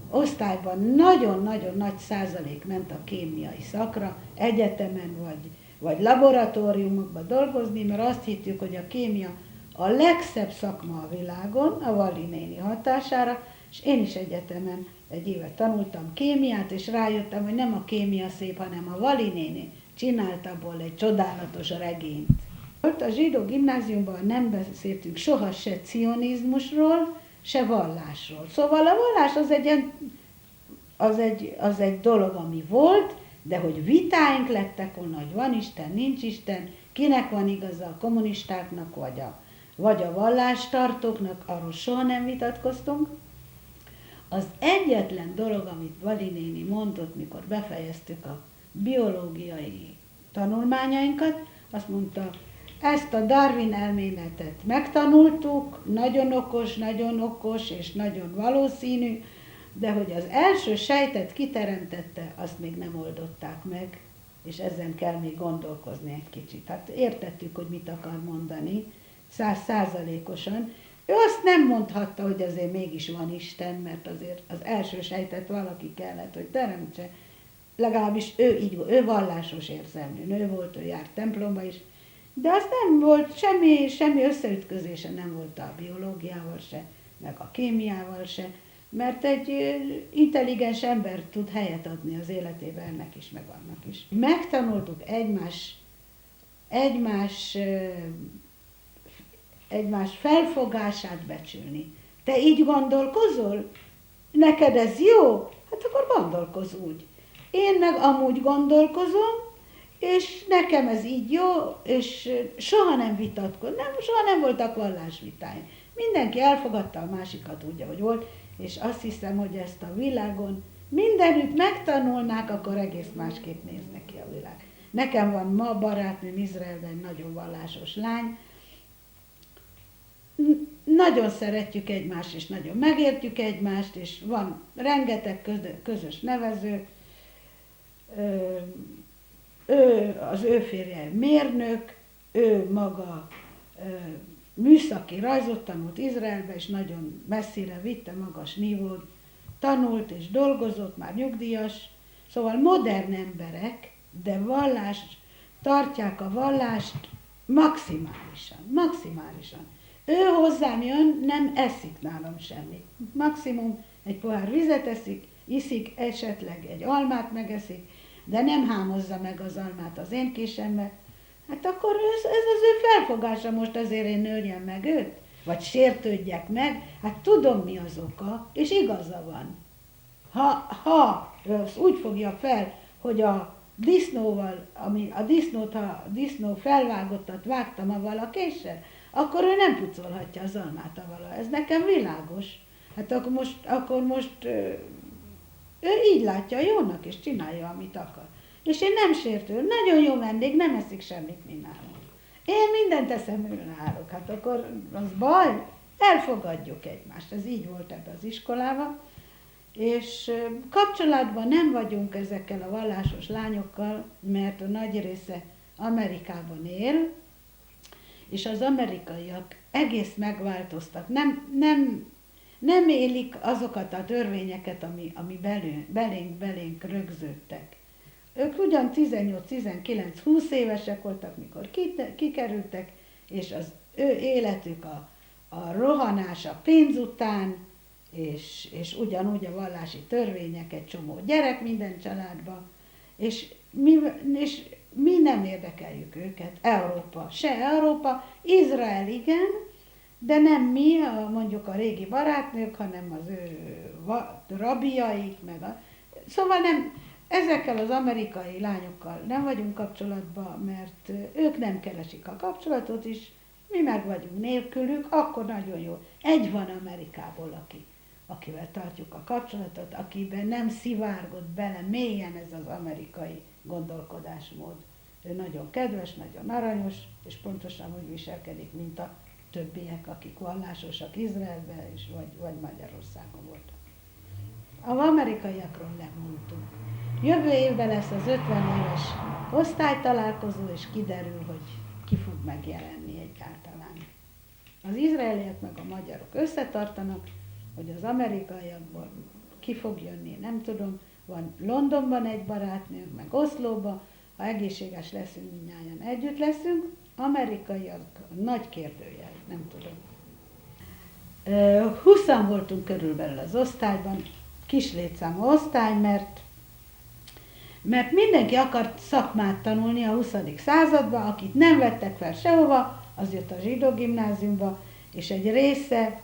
osztályban nagyon-nagyon nagy százalék ment a kémiai szakra, egyetemen vagy laboratóriumokban dolgozni, mert azt hittük, hogy a kémia a legszebb szakma a világon, a Vali néni hatására, és én is egyetemen egy évet tanultam kémiát, és rájöttem, hogy nem a kémia szép, hanem a Vali néni csinált abból egy csodálatos regényt. Ott a zsidó gimnáziumban nem beszéltünk soha se cionizmusról, se vallásról. Szóval a vallás az egy dolog, ami volt, de hogy vitáink lettek volna, hogy van Isten, nincs Isten, kinek van igaza, a kommunistáknak, vagy a vallástartóknak, arról soha nem vitatkoztunk. Az egyetlen dolog, amit Vali néni mondott, mikor befejeztük a biológiai tanulmányainkat, azt mondta, ezt a Darwin elméletet megtanultuk, nagyon okos és nagyon valószínű, de hogy az első sejtet kiteremtette, azt még nem oldották meg, és ezen kell még gondolkozni egy kicsit. Hát értettük, hogy mit akar mondani, 100%-osan. Ő azt nem mondhatta, hogy azért mégis van Isten, mert azért az első sejtet valaki kellett, hogy teremtse. Legalábbis ő vallásos érzelmű nő volt, ő járt templomba is, de az nem volt, semmi összeütközése nem volt a biológiával se, meg a kémiával se, mert egy intelligens ember tud helyet adni az életében ennek is, meg annak is. Megtanultuk egymás felfogását becsülni. Te így gondolkozol? Neked ez jó? Hát akkor gondolkozz úgy. Én meg amúgy gondolkozom, és nekem ez így jó, és soha nem vitatkozom, soha nem voltak vallásvitáim. Mindenki elfogadta a másikat úgy, ahogy volt, és azt hiszem, hogy ezt a világon mindenütt megtanulnák, akkor egész másképp néznek ki a világ. Nekem van ma barátnőm Izraelben egy nagyon vallásos lány, nagyon szeretjük egymást, és nagyon megértjük egymást, és van rengeteg közös nevező. Az ő férje mérnök, ő maga műszaki rajzot tanult Izraelbe, és nagyon messzire vitte, magas nívót, tanult és dolgozott, már nyugdíjas. Szóval modern emberek, de tartják a vallást Maximálisan. Ő hozzám jön, nem eszik nálam semmit. Maximum egy pohár vizet iszik, esetleg egy almát megeszik, de nem hámozza meg az almát az én késembe. Hát akkor ez az ő felfogása, most azért én nőjem meg őt? Vagy sértődjek meg? Hát tudom, mi az oka, és igaza van. Ha úgy fogja fel, hogy a disznóval, a disznó felvágottat vágtam avval a késsel, akkor ő nem pucolhatja az almát avval. Ez nekem világos. Hát akkor most ő így látja jónak, és csinálja, amit akar. És én nem sértő, nagyon jó vendég, nem eszik semmit, mint nálam. Én mindent eszem, ő náluk. Hát akkor az baj, elfogadjuk egymást. Ez így volt ebbe az iskolában. És kapcsolatban nem vagyunk ezekkel a vallásos lányokkal, mert a nagy része Amerikában él, és az amerikaiak egész megváltoztak. Nem élik azokat a törvényeket, ami belénk rögződtek. Ők ugyan 18-19-20 évesek voltak, mikor kikerültek, és az ő életük a rohanás a pénz után, és ugyanúgy a vallási törvények, egy csomó gyerek minden családban, és mi nem érdekeljük őket, Európa, Izrael igen, de nem mi, mondjuk a régi barátnők, hanem az ő rabiaik, szóval nem, ezekkel az amerikai lányokkal nem vagyunk kapcsolatban, mert ők nem keresik a kapcsolatot is, mi meg vagyunk nélkülük, akkor nagyon jó. Egy van Amerikából, akivel tartjuk a kapcsolatot, akiben nem szivárgott bele mélyen ez az amerikai gondolkodásmód. Ő nagyon kedves, nagyon aranyos, és pontosan úgy viselkedik, mint a többiek, akik vallásosak Izraelben és vagy Magyarországon voltak. Az amerikaiakról lemondtunk. Jövő évben lesz az 50 éves osztálytalálkozó, és kiderül, hogy ki fog megjelenni egyáltalán. Az izraeliek meg a magyarok összetartanak, hogy az amerikaiakból ki fog jönni, nem tudom. Van Londonban egy barátnőnk, meg Oszlóban, ha egészséges leszünk, mindnyájan együtt leszünk. Amerikaiak nagy kérdőjel, nem tudom. 20-an voltunk körülbelül az osztályban, kis létszámú osztály, mert mindenki akart szakmát tanulni a 20. században, akit nem vettek fel sehova, az jött a zsidó gimnáziumba, és egy része,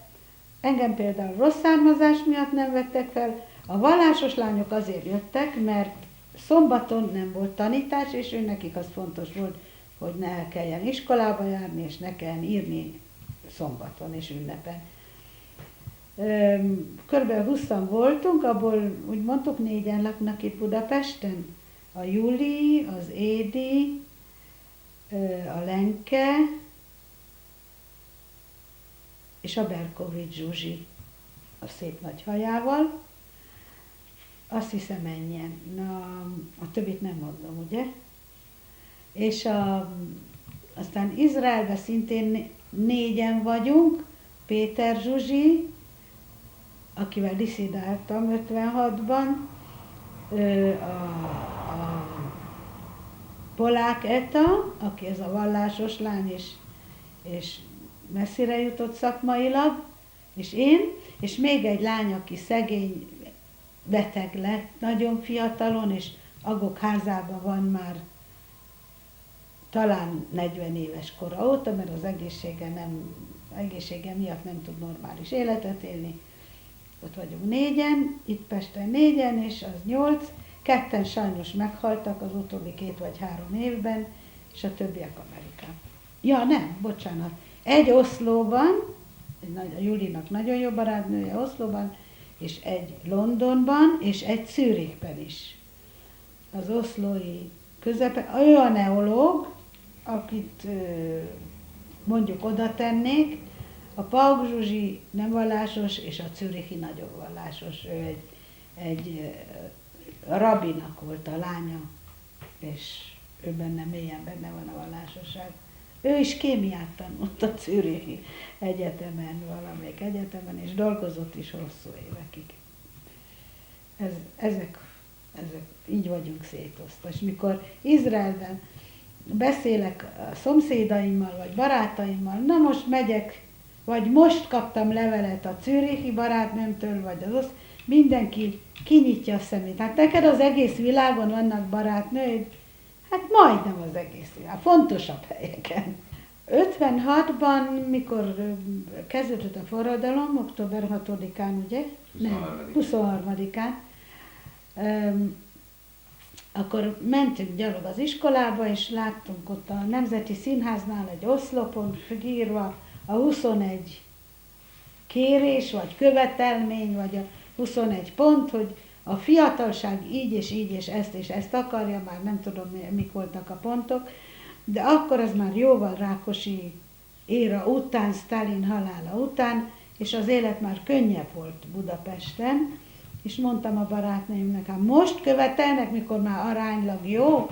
engem például rossz származás miatt nem vettek fel, a vallásos lányok azért jöttek, mert szombaton nem volt tanítás, és nekik az fontos volt, hogy ne kelljen iskolába járni, és ne kelljen írni szombaton és ünnepen. Körülbelül 20-an voltunk, abból úgy mondtuk 4-en laknak itt Budapesten. A Juli, az Édi, a Lenke, és a Berkovics Zsuzsi a szép nagy hajával. Azt hiszem ennyien. Na, a többit nem mondom, ugye? És aztán Izraelben szintén 4-en vagyunk, Péter Zsuzsi, akivel diszidáltam 56-ban, a Polák Eta, aki ez a vallásos lány, és messzire jutott szakmailag, és én, és még egy lány, aki szegény, beteg lett nagyon fiatalon, és Agok házában van már talán 40 éves kora óta, mert az egészsége miatt nem tud normális életet élni. Ott vagyunk 4-en, itt Pesten 4-en, és az 8. 2 sajnos meghaltak az utóbbi 2 vagy 3 évben, és a többiek Amerikában. Ja, nem, bocsánat. Egy Oszlóban, a Julinak nagyon jó barátnője Oszlóban, és egy Londonban, és egy Zürichben is. Az oszlói közepe, ő a neológ, akit mondjuk oda tennék, a Pauk Zsuzsi nem vallásos, és a Zürichi nagyon vallásos. Ő egy rabinak volt a lánya, és ő mélyen benne van a vallásosság. Ő is kémiát tanult a Zürichi egyetemen, valamelyik egyetemen, és dolgozott is hosszú évekig. Ezek így vagyunk szétosztva. És mikor Izraelben beszélek a szomszédaimmal, vagy barátaimmal, na most megyek, vagy most kaptam levelet a zürichi barátnőmtől, vagy mindenki kinyitja a szemét. Hát neked az egész világon vannak barátnőid? Hát majdnem az egész világ, fontosabb helyeken. 56-ban, mikor kezdődött a forradalom, október 6-án, ugye? 23-án. Akkor mentünk gyalog az iskolába, és láttunk ott a Nemzeti Színháznál egy oszlopon írva a 21 kérés, vagy követelmény, vagy a 21 pont, hogy a fiatalság így és ezt akarja, már nem tudom, mik voltak a pontok, de akkor az már jóval Rákosi éra után, Sztálin halála után, és az élet már könnyebb volt Budapesten, és mondtam a barátnőimnek, hát most követelnek, mikor már aránylag jó,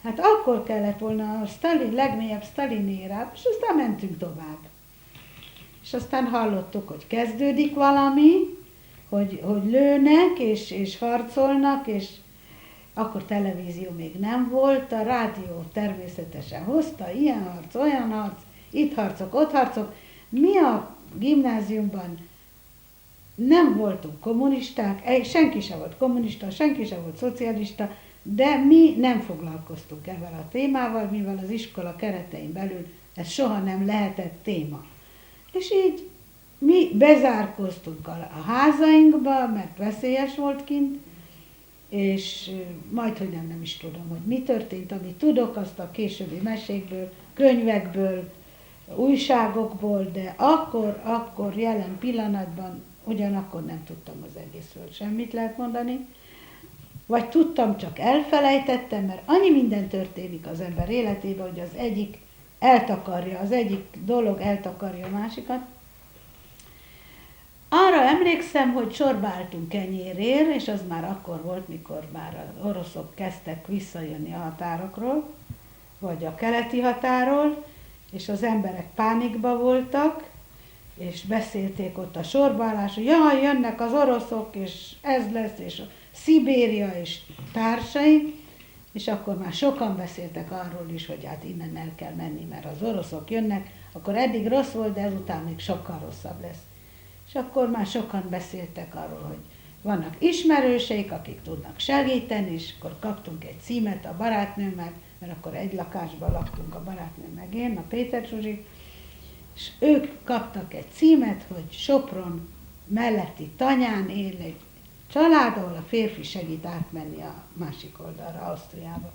hát akkor kellett volna a Sztálin, legmélyebb Sztálin érát, és aztán mentünk tovább. És aztán hallottuk, hogy kezdődik valami, hogy lőnek, és harcolnak, és akkor televízió még nem volt, a rádió természetesen hozta, ilyen harc, olyan harc, itt harcok, ott harcok. Mi a gimnáziumban nem voltunk kommunisták, senki sem volt kommunista, senki sem volt szocialista, de mi nem foglalkoztunk ezzel a témával, mivel az iskola keretein belül ez soha nem lehetett téma. És így mi bezárkoztunk a házainkba, mert veszélyes volt kint, és majdhogy nem is tudom, hogy mi történt, amit tudok, azt a későbbi mesékből, könyvekből, újságokból, de akkor jelen pillanatban ugyanakkor nem tudtam az egészről semmit lehet mondani, vagy tudtam, csak elfelejtettem, mert annyi minden történik az ember életében, hogy az egyik dolog eltakarja a másikat. Arra emlékszem, hogy sorba álltunk kenyérért, és az már akkor volt, mikor már az oroszok kezdtek visszajönni a határokról, vagy a keleti határól, és az emberek pánikba voltak, és beszélték ott a sorbaállásról, jaj, jönnek az oroszok, és ez lesz, és a Szibéria és társai, és akkor már sokan beszéltek arról is, hogy hát innen el kell menni, mert az oroszok jönnek, akkor eddig rossz volt, de ezután még sokkal rosszabb lesz. És akkor már sokan beszéltek arról, hogy vannak ismerőseik, akik tudnak segíteni, és akkor kaptunk egy címet a barátnőmmel, mert akkor egy lakásban laktunk a barátnőm meg én, a Péter Zsuzsi, és ők kaptak egy címet, hogy Sopron melletti Tanyán él egy család, ahol a férfi segít átmenni a másik oldalra, Ausztriába.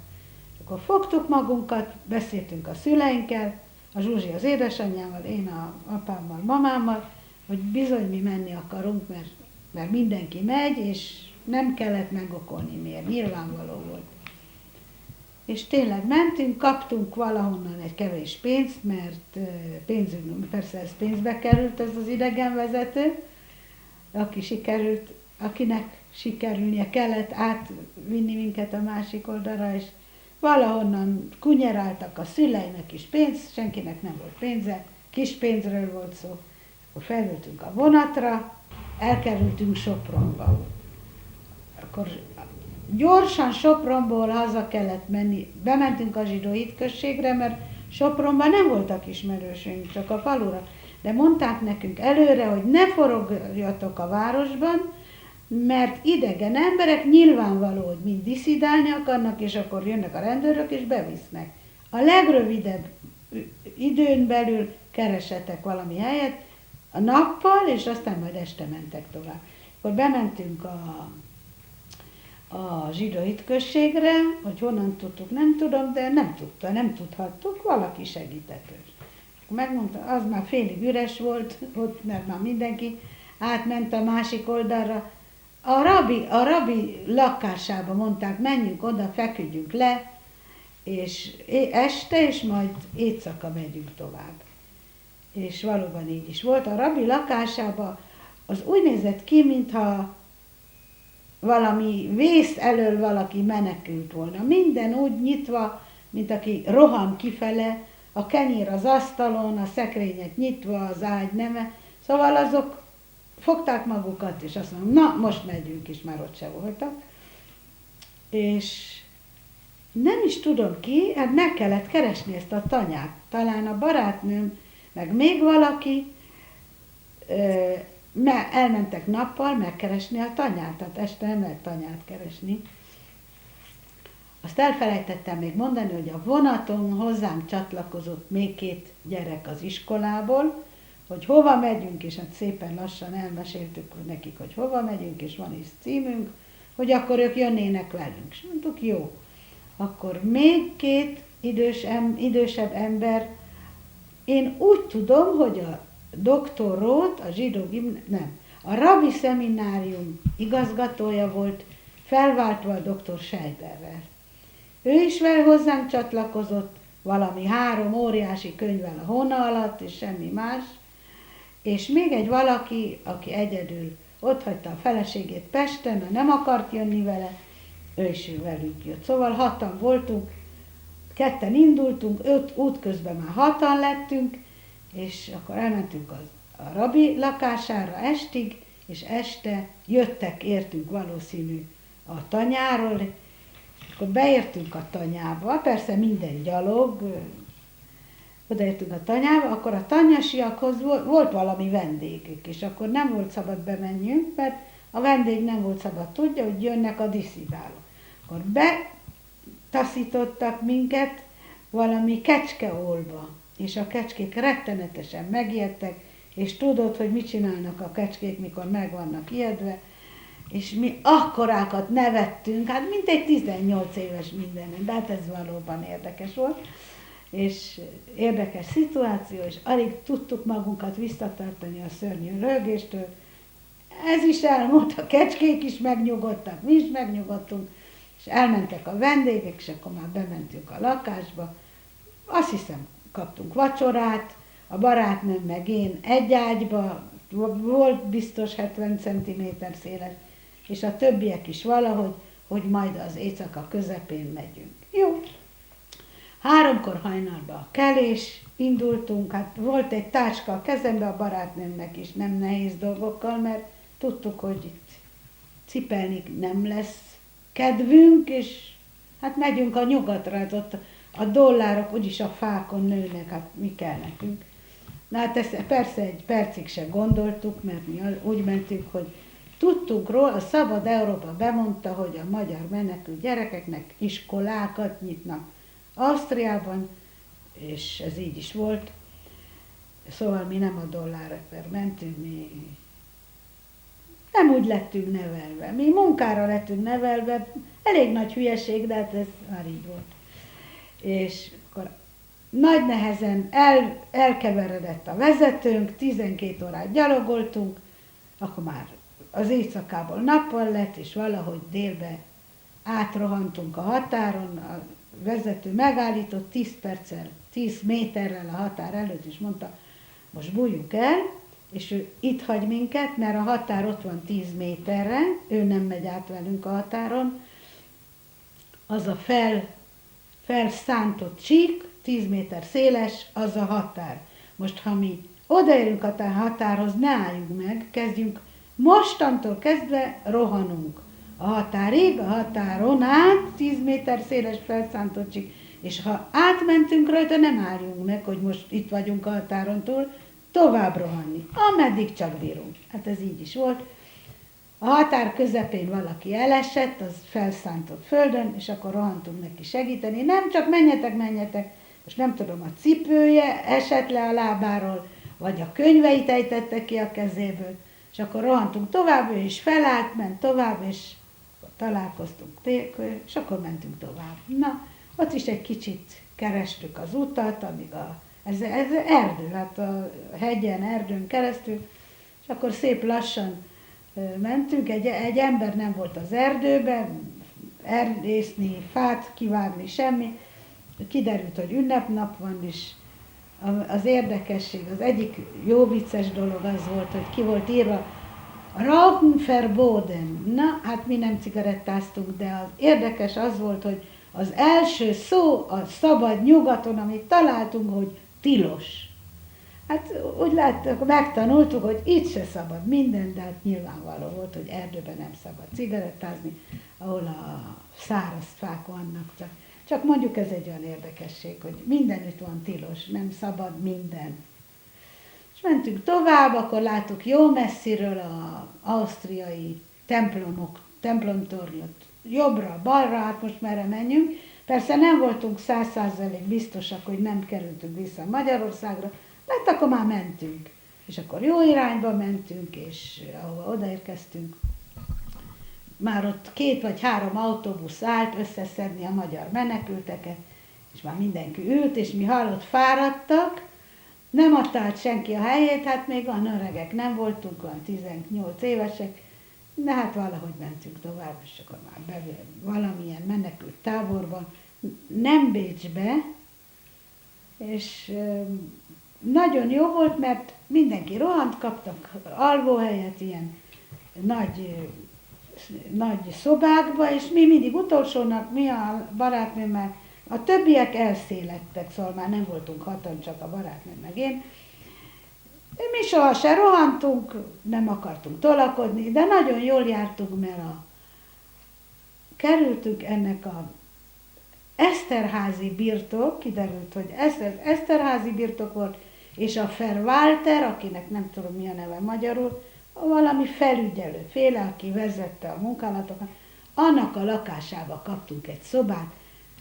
Akkor fogtuk magunkat, beszéltünk a szüleinkkel, a Zsuzsi az édesanyjával, én a apámmal, mamámmal, hogy bizony mi menni akarunk, mert mindenki megy, és nem kellett megokolni miért, nyilvánvaló volt. És tényleg mentünk, kaptunk valahonnan egy kevés pénzt, mert persze ez pénzbe került ez az idegenvezető, akinek sikerülnie kellett átvinni minket a másik oldalra, és valahonnan kunyeráltak a szüleinek is pénzt, senkinek nem volt pénze, kis pénzről volt szó. Akkor felültünk a vonatra, elkerültünk Sopronba. Akkor gyorsan Sopronból haza kellett menni, bementünk a zsidó hitközségre, mert Sopronban nem voltak ismerősünk, csak a falura. De mondták nekünk előre, hogy ne forogjatok a városban, mert idegen emberek nyilvánvaló, hogy mind diszidálni akarnak, és akkor jönnek a rendőrök, és bevisznek. A legrövidebb időn belül keresetek valami helyet, a nappal, és aztán majd este mentek tovább. Akkor bementünk a zsidó hitközségre, hogy honnan tudtuk, nem tudom, de nem tudhattuk, valaki segített. Akkor megmondta, az már félig üres volt, ott, mert már mindenki átment a másik oldalra. A rabi lakásába mondták, menjünk oda, feküdjünk le, és este, és majd éjszaka megyünk tovább. És valóban így is volt. A rabi lakásába az úgy nézett ki, mintha valami vész elől valaki menekült volna. Minden úgy nyitva, mint aki rohan kifele, a kenyér az asztalon, a szekrények nyitva, az ágy neme. Szóval azok fogták magukat, és azt mondom, na, most megyünk is, már ott se voltak. És nem is tudom ki, hát meg kellett keresni ezt a tanyát. Talán a barátnőm, meg még valaki, elmentek nappal megkeresni a tanyát, tehát este nem lehet tanyát keresni. Azt elfelejtettem még mondani, hogy a vonaton hozzám csatlakozott még 2 gyerek az iskolából, hogy hova megyünk, és hát szépen lassan elmeséltük nekik, hogy hova megyünk, és van is címünk, hogy akkor ők jönnének velünk. És mondtuk, jó. Akkor még 2 idősebb ember, én úgy tudom, hogy a Dr. Roth, a zsidó a rabbi szeminárium igazgatója volt, felváltva a Dr. Scheiberrel. Ő is hozzánk csatlakozott, valami 3 óriási könyvvel a hóna alatt, és semmi más, és még egy valaki, aki egyedül otthagyta a feleségét Pesten, mert nem akart jönni vele, ő is velünk jött. Szóval 6-an voltunk, 2-en indultunk, útközben már 6-an lettünk, és akkor elmentünk a rabbi lakására estig, és este értünk valószínű a tanyáról, akkor beértünk a tanyába, persze minden gyalog, odaértünk a tanyába, akkor a tanyasiakhoz volt valami vendégük, és akkor nem volt szabad bemenjünk, mert a vendég nem volt szabad, tudja, hogy jönnek a diszidálók. Akkor betaszítottak minket valami kecskeolba, és a kecskék rettenetesen megijedtek, és tudod, hogy mit csinálnak a kecskék, mikor meg vannak ijedve, és mi akkorákat nevettünk, hát mintegy 18 éves mindenen, de hát ez valóban érdekes volt, és érdekes szituáció, és alig tudtuk magunkat visszatartani a szörnyű röhögéstől. Ez is elmúlt, a kecskék is megnyugodtak, mi is megnyugodtunk, és elmentek a vendégek, és akkor már bementünk a lakásba. Azt hiszem, kaptunk vacsorát, a barátnőm meg én egy ágyba, volt biztos 70 cm széles, és a többiek is valahogy, hogy majd az éjszaka közepén megyünk. Jó. 3-kor hajnalban a kelés, indultunk, hát volt egy táska a kezembe, a barátnőmnek is nem nehéz dolgokkal, mert tudtuk, hogy itt cipelni nem lesz kedvünk, és hát megyünk a nyugatra, hát ott a dollárok úgyis a fákon nőnek, hát mi kell nekünk. Na hát ezt persze egy percig se gondoltuk, mert mi úgy mentünk, hogy tudtunk róla, a Szabad Európa bemondta, hogy a magyar menekült gyerekeknek iskolákat nyitnak Ausztriában, és ez így is volt. Szóval mi nem a dollárokért mentünk, mi nem úgy lettünk nevelve. Mi munkára lettünk nevelve, elég nagy hülyeség, de hát ez már így volt. És akkor nagy nehezen elkeveredett a vezetőnk, 12 órát gyalogoltunk, akkor már az éjszakából nappal lett, és valahogy délbe átrohantunk a határon, a vezető megállított 10 méterrel a határ előtt, és mondta, most bújjuk el, és ő itt hagy minket, mert a határ ott van 10 méterre, ő nem megy át velünk a határon, az a felszántott csík, 10 méter széles, az a határ. Most, ha mi odaérünk a határhoz, ne álljunk meg, kezdjünk, mostantól kezdve rohanunk a határig, a határon át, 10 méter széles felszántott csík, és ha átmentünk rajta, nem álljunk meg, hogy most itt vagyunk a határon túl, tovább rohanni, ameddig csak bírunk. Hát ez így is volt. A határ közepén valaki elesett, az felszántott földön, és akkor rohantunk neki segíteni. Nem csak menjetek, most nem tudom, a cipője esett le a lábáról, vagy a könyveit ejtette ki a kezéből, és akkor rohantunk tovább, ő is felállt, ment tovább, és találkoztunk, és akkor mentünk tovább. Na, ott is egy kicsit kerestük az utat, amíg ez erdő, hát a hegyen, erdőn keresztül, és akkor szép lassan mentünk, egy ember nem volt az erdőben, erdészni, fát kivágni, semmi. Kiderült, hogy ünnepnap van, és az érdekesség, az egyik jó vicces dolog az volt, hogy ki volt írva, Rauchen verboten. Na, hát mi nem cigarettáztunk, de az érdekes az volt, hogy az első szó a szabad nyugaton, amit találtunk, hogy tilos. Hát úgy láttuk, megtanultuk, hogy itt se szabad minden, de hát nyilvánvaló volt, hogy erdőben nem szabad cigarettázni, ahol a száraz fák vannak, csak Csak mondjuk ez egy olyan érdekesség, hogy mindenütt van tilos, nem szabad minden. És mentünk tovább, akkor láttuk jó messziről az ausztriai templomtornyot. Jobbra, balra, hát most merre menjünk. Persze nem voltunk 100% biztosak, hogy nem kerültünk vissza Magyarországra, mert akkor már mentünk. És akkor jó irányba mentünk, és ahova odaérkeztünk, már ott 2 vagy 3 autóbusz állt összeszedni a magyar menekülteket, és már mindenki ült, és mi halott fáradtak, nem adta át senki a helyét, hát még olyan öregek nem voltunk, olyan 18 évesek, de hát valahogy mentünk tovább, és akkor már valamilyen menekült táborban, nem Bécsbe, és nagyon jó volt, mert mindenki rohant, kaptak alvóhelyet, ilyen nagy szobákba, és mi mindig utolsónak, mi a barátnőmmel, a többiek elszélettek, szóval már nem voltunk hatan, csak a barátnőm meg én. Mi soha se rohantunk, nem akartunk tolakodni, de nagyon jól jártunk, mert kerültünk ennek a Eszterházi birtok, kiderült, hogy Eszterházi birtok volt, és a Verwalter, akinek nem tudom mi a neve magyarul, valami felügyelő féle, aki vezette a munkálatokat, annak a lakásába kaptunk egy szobát,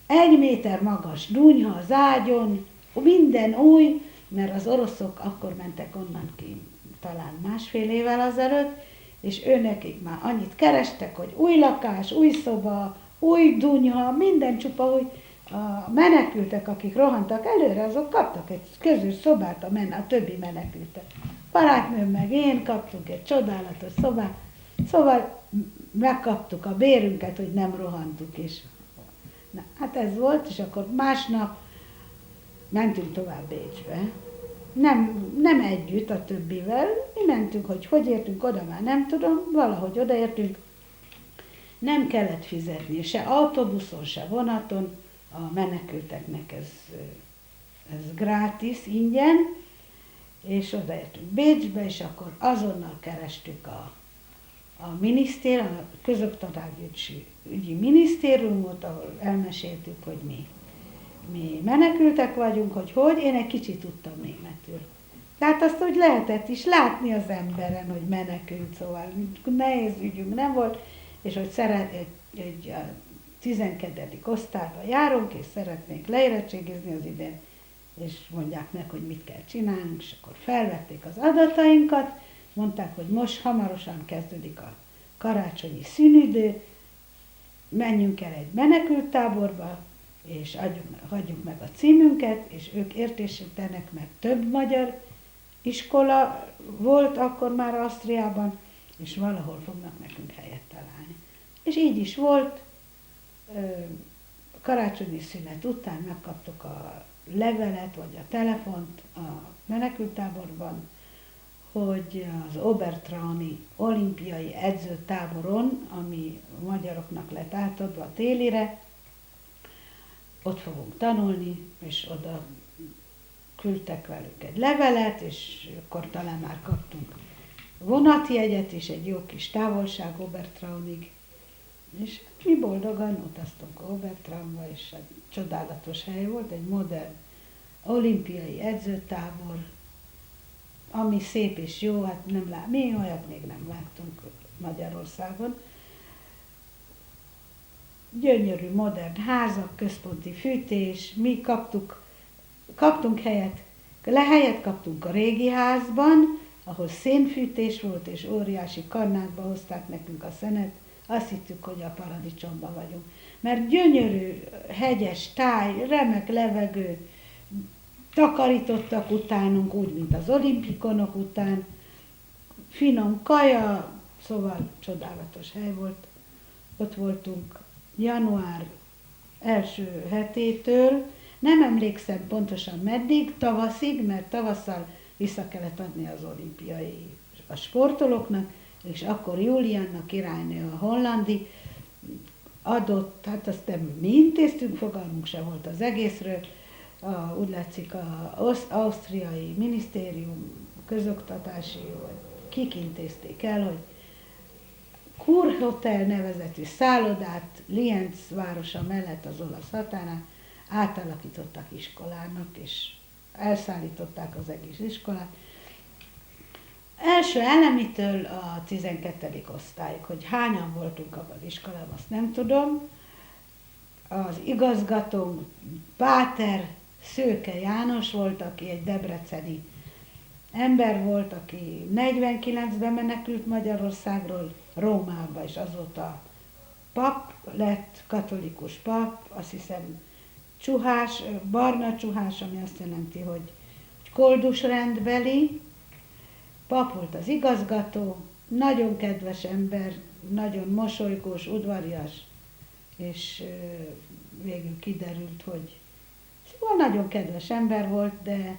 1 méter magas dunyha az ágyon, minden új, mert az oroszok akkor mentek onnan ki, talán 1,5 évvel azelőtt, és őnekik már annyit kerestek, hogy új lakás, új szoba, új dunyha, minden csupa új. A menekültek, akik rohantak előre, azok kaptak egy közös szobát a többi menekültek. Barátnőm meg én kaptunk egy csodálatos szobát, szóval megkaptuk a bérünket, hogy nem rohantuk is. Na, hát ez volt, és akkor másnap mentünk tovább Bécsbe. Nem együtt a többivel, mi mentünk, hogy értünk oda, már nem tudom, valahogy odaértünk. Nem kellett fizetni, se autóbuszon, se vonaton, a menekülteknek ez gratis, ingyen, és odaértünk Bécsbe, és akkor azonnal kerestük a közoktatásügyi minisztériumot, ahol elmeséltük, hogy mi menekültek vagyunk, hogy én egy kicsit tudtam németül. Tehát azt úgy lehetett is látni az emberen, hogy menekült, szóval nehéz ügyünk nem volt, és hogy egy 12. osztályba járunk, és szeretnénk leérettségizni az idén, és mondják meg, hogy mit kell csinálnunk, és akkor felvették az adatainkat, mondták, hogy most hamarosan kezdődik a karácsonyi szünidő, menjünk el egy menekülttáborba, és hagyjuk meg a címünket, és ők értesítenek, mert több magyar iskola volt akkor már Ausztriában, és valahol fognak nekünk helyet találni. És így is volt, karácsonyi szünet után megkaptuk a levelet, vagy a telefont a menekülttáborban, hogy az Obertrauni olimpiai edzőtáboron, ami a magyaroknak lett átadva a télire, ott fogunk tanulni, és oda küldtek velük egy levelet, és akkor talán már kaptunk vonatjegyet, és egy jó kis távolság Obertraunig, és mi boldogan utaztunk Obertraunba, és egy csodálatos hely volt, egy modern olimpiai edzőtábor, ami szép és jó, hát mi olyat még nem láttunk Magyarországon. Gyönyörű, modern házak, központi fűtés, mi kaptunk helyet kaptunk a régi házban, ahol szénfűtés volt, és óriási kannákba hozták nekünk a szenet, azt hittük, hogy a paradicsomban vagyunk. Mert gyönyörű, hegyes táj, remek levegő, takarítottak utánunk, úgy, mint az olimpikonok után, finom kaja, szóval csodálatos hely volt. Ott voltunk január első hetétől, nem emlékszem pontosan meddig, tavaszig, mert tavasszal vissza kellett adni az olimpiai a sportolóknak, és akkor Julianna királynő, a hollandi, adott, hát azt nem mi intéztünk, fogalmunk se volt az egészről, úgy látszik az ausztriai minisztérium, közoktatási, kik intézték el, hogy Kurhotel nevezetű szállodát Lienz városa mellett az olasz határán átalakítottak iskolának, és elszállították az egész iskolát. Első elemitől a 12. osztályig, hogy hányan voltunk abban az iskolában, azt nem tudom. Az igazgató Páter Szőke János volt, aki egy debreceni ember volt, aki 49-ben menekült Magyarországról Rómába, és azóta pap lett, katolikus pap, azt hiszem csuhás, barna csuhás, ami azt jelenti, hogy koldus rendbeli, pap volt az igazgató, nagyon kedves ember, nagyon mosolygós, udvarias, és végül kiderült, hogy szóval nagyon kedves ember volt, de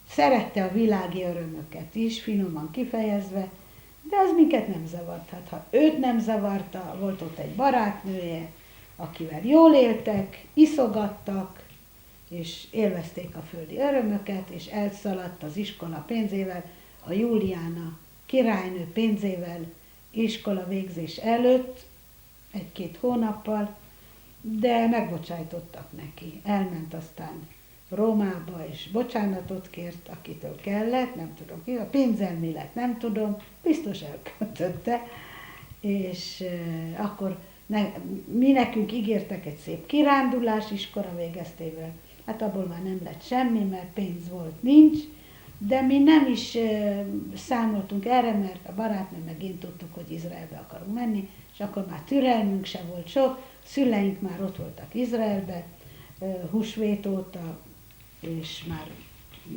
szerette a világi örömöket is, finoman kifejezve, de az minket nem zavart. Hát, ha őt nem zavarta, volt ott egy barátnője, akivel jól éltek, iszogattak, és élvezték a földi örömöket, és elszaladt az iskola pénzével, a Júliána királynő pénzével iskola végzés előtt, 1-2 hónappal, de megbocsájtottak neki. Elment aztán Rómába, és bocsánatot kért, akitől kellett, nem tudom ki, a pénzzel mi lett, nem tudom, biztos elköltötte, és akkor mi nekünk ígértek egy szép kirándulás iskola végeztével, hát abból már nem lett semmi, mert pénz volt, nincs, de mi nem is számoltunk erre, mert a barátnő meg én tudtuk, hogy Izraelbe akarunk menni, és akkor már türelmünk se volt sok, szüleink már ott voltak Izraelbe, húsvét óta, és már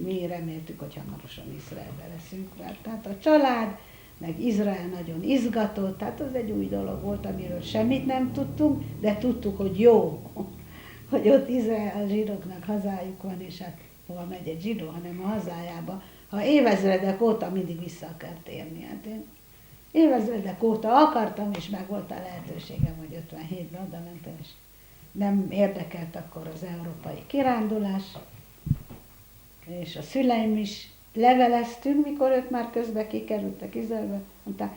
mi reméltük, hogy hamarosan Izraelbe leszünk. Tehát a család, meg Izrael nagyon izgatott, tehát az egy új dolog volt, amiről semmit nem tudtunk, de tudtuk, hogy jó, hogy ott Izrael, a zsidóknak hazájuk van, és hát hova megy egy zsidó, hanem a hazájába. Ha évezredek óta mindig vissza akar térni, hát én évezredek óta akartam, és meg volt a lehetőségem, hogy 57-ben oda mentem, és nem érdekelt akkor az európai kirándulás, és a szüleim is leveleztünk, mikor ők már közbe kikerültek Izraelbe, mondták,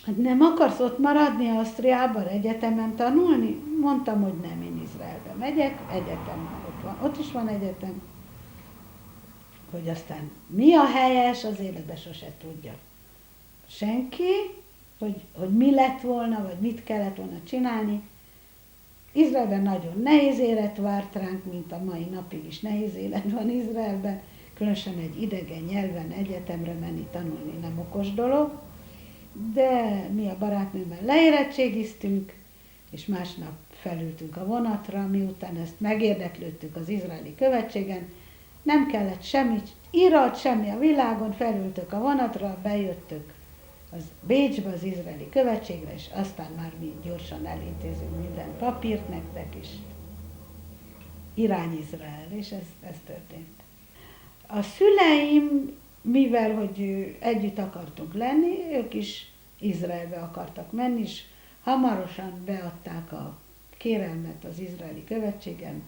hát nem akarsz ott maradni Ausztriában, egyetemen tanulni? Mondtam, hogy nem, én Izraelbe megyek, egyetem ott van, ott is van egyetem, hogy aztán mi a helyes, az életben sose tudja senki, hogy mi lett volna, vagy mit kellett volna csinálni. Izraelben nagyon nehéz élet várt ránk, mint a mai napig is nehéz élet van Izraelben, különösen egy idegen nyelven egyetemre menni, tanulni nem okos dolog, de mi a barátnőmmel leérettségiztünk, és másnap felültünk a vonatra, miután ezt megérdeklődtük az izraeli követségen, nem kellett semmit, irat, semmi a világon, felültök a vonatra, bejöttök az Bécsbe, az izraeli követségre, és aztán már mi gyorsan elintézünk minden papírt nektek is. Irány Izrael, és ez történt. A szüleim, mivel hogy együtt akartunk lenni, ők is Izraelbe akartak menni, és hamarosan beadták a kérelmet az izraeli követségen,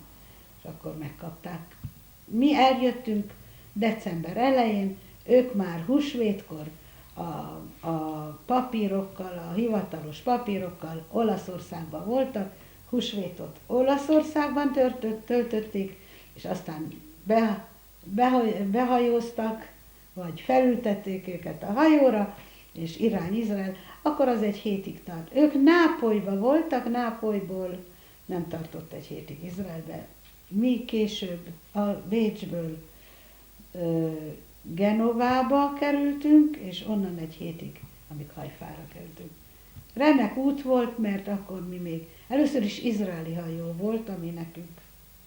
és akkor megkapták. Mi eljöttünk december elején, ők már húsvétkor a papírokkal, a hivatalos papírokkal Olaszországban voltak, húsvétot Olaszországban töltötték, és aztán behajóztak, vagy felültették őket a hajóra, és irány Izrael, akkor az egy hétig tart. Ők Nápolyban voltak, Nápolyból nem tartott egy hétig Izraelbe. Mi később a Bécsből Genovába kerültünk, és onnan egy hétig, amíg Hajfára kerültünk. Remek út volt, mert akkor mi még először is izraeli hajó volt, ami nekünk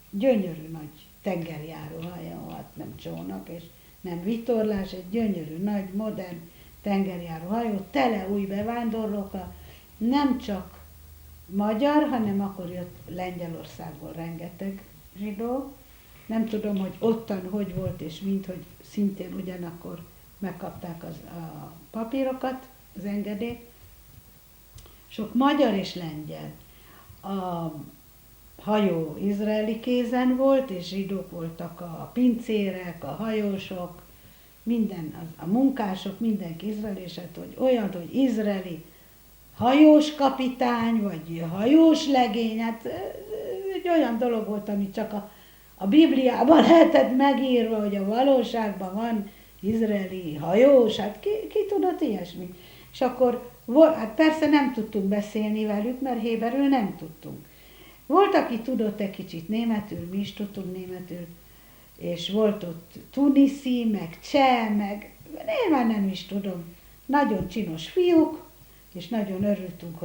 gyönyörű nagy tengerjáró hajó, hát nem csónak, és nem vitorlás, egy gyönyörű, nagy, modern tengerjáró hajó, tele új bevándorlókkal, nem csak magyar, hanem akkor jött Lengyelországból rengeteg zsidó. Nem tudom, hogy ottan hogy volt, és mint, hogy szintén ugyanakkor megkapták a papírokat, az engedélyt. Sok magyar és lengyel. A hajó izraeli kézen volt, és zsidók voltak a pincérek, a hajósok, minden, a munkások, mindenki izraeli, és hát, hogy olyan, hogy izraeli hajós kapitány, vagy hajós legény, hát egy olyan dolog volt, amit csak a Bibliában lehetett megírva, hogy a valóságban van izraeli hajós, hát ki tudott ilyesmi. És akkor, hát persze nem tudtunk beszélni velük, mert héberül nem tudtunk. Volt, aki tudott egy kicsit németül, mi is tudtunk németül, és volt ott tuniszi, meg cseh, meg én már nem is tudom. Nagyon csinos fiúk, és nagyon örültünk,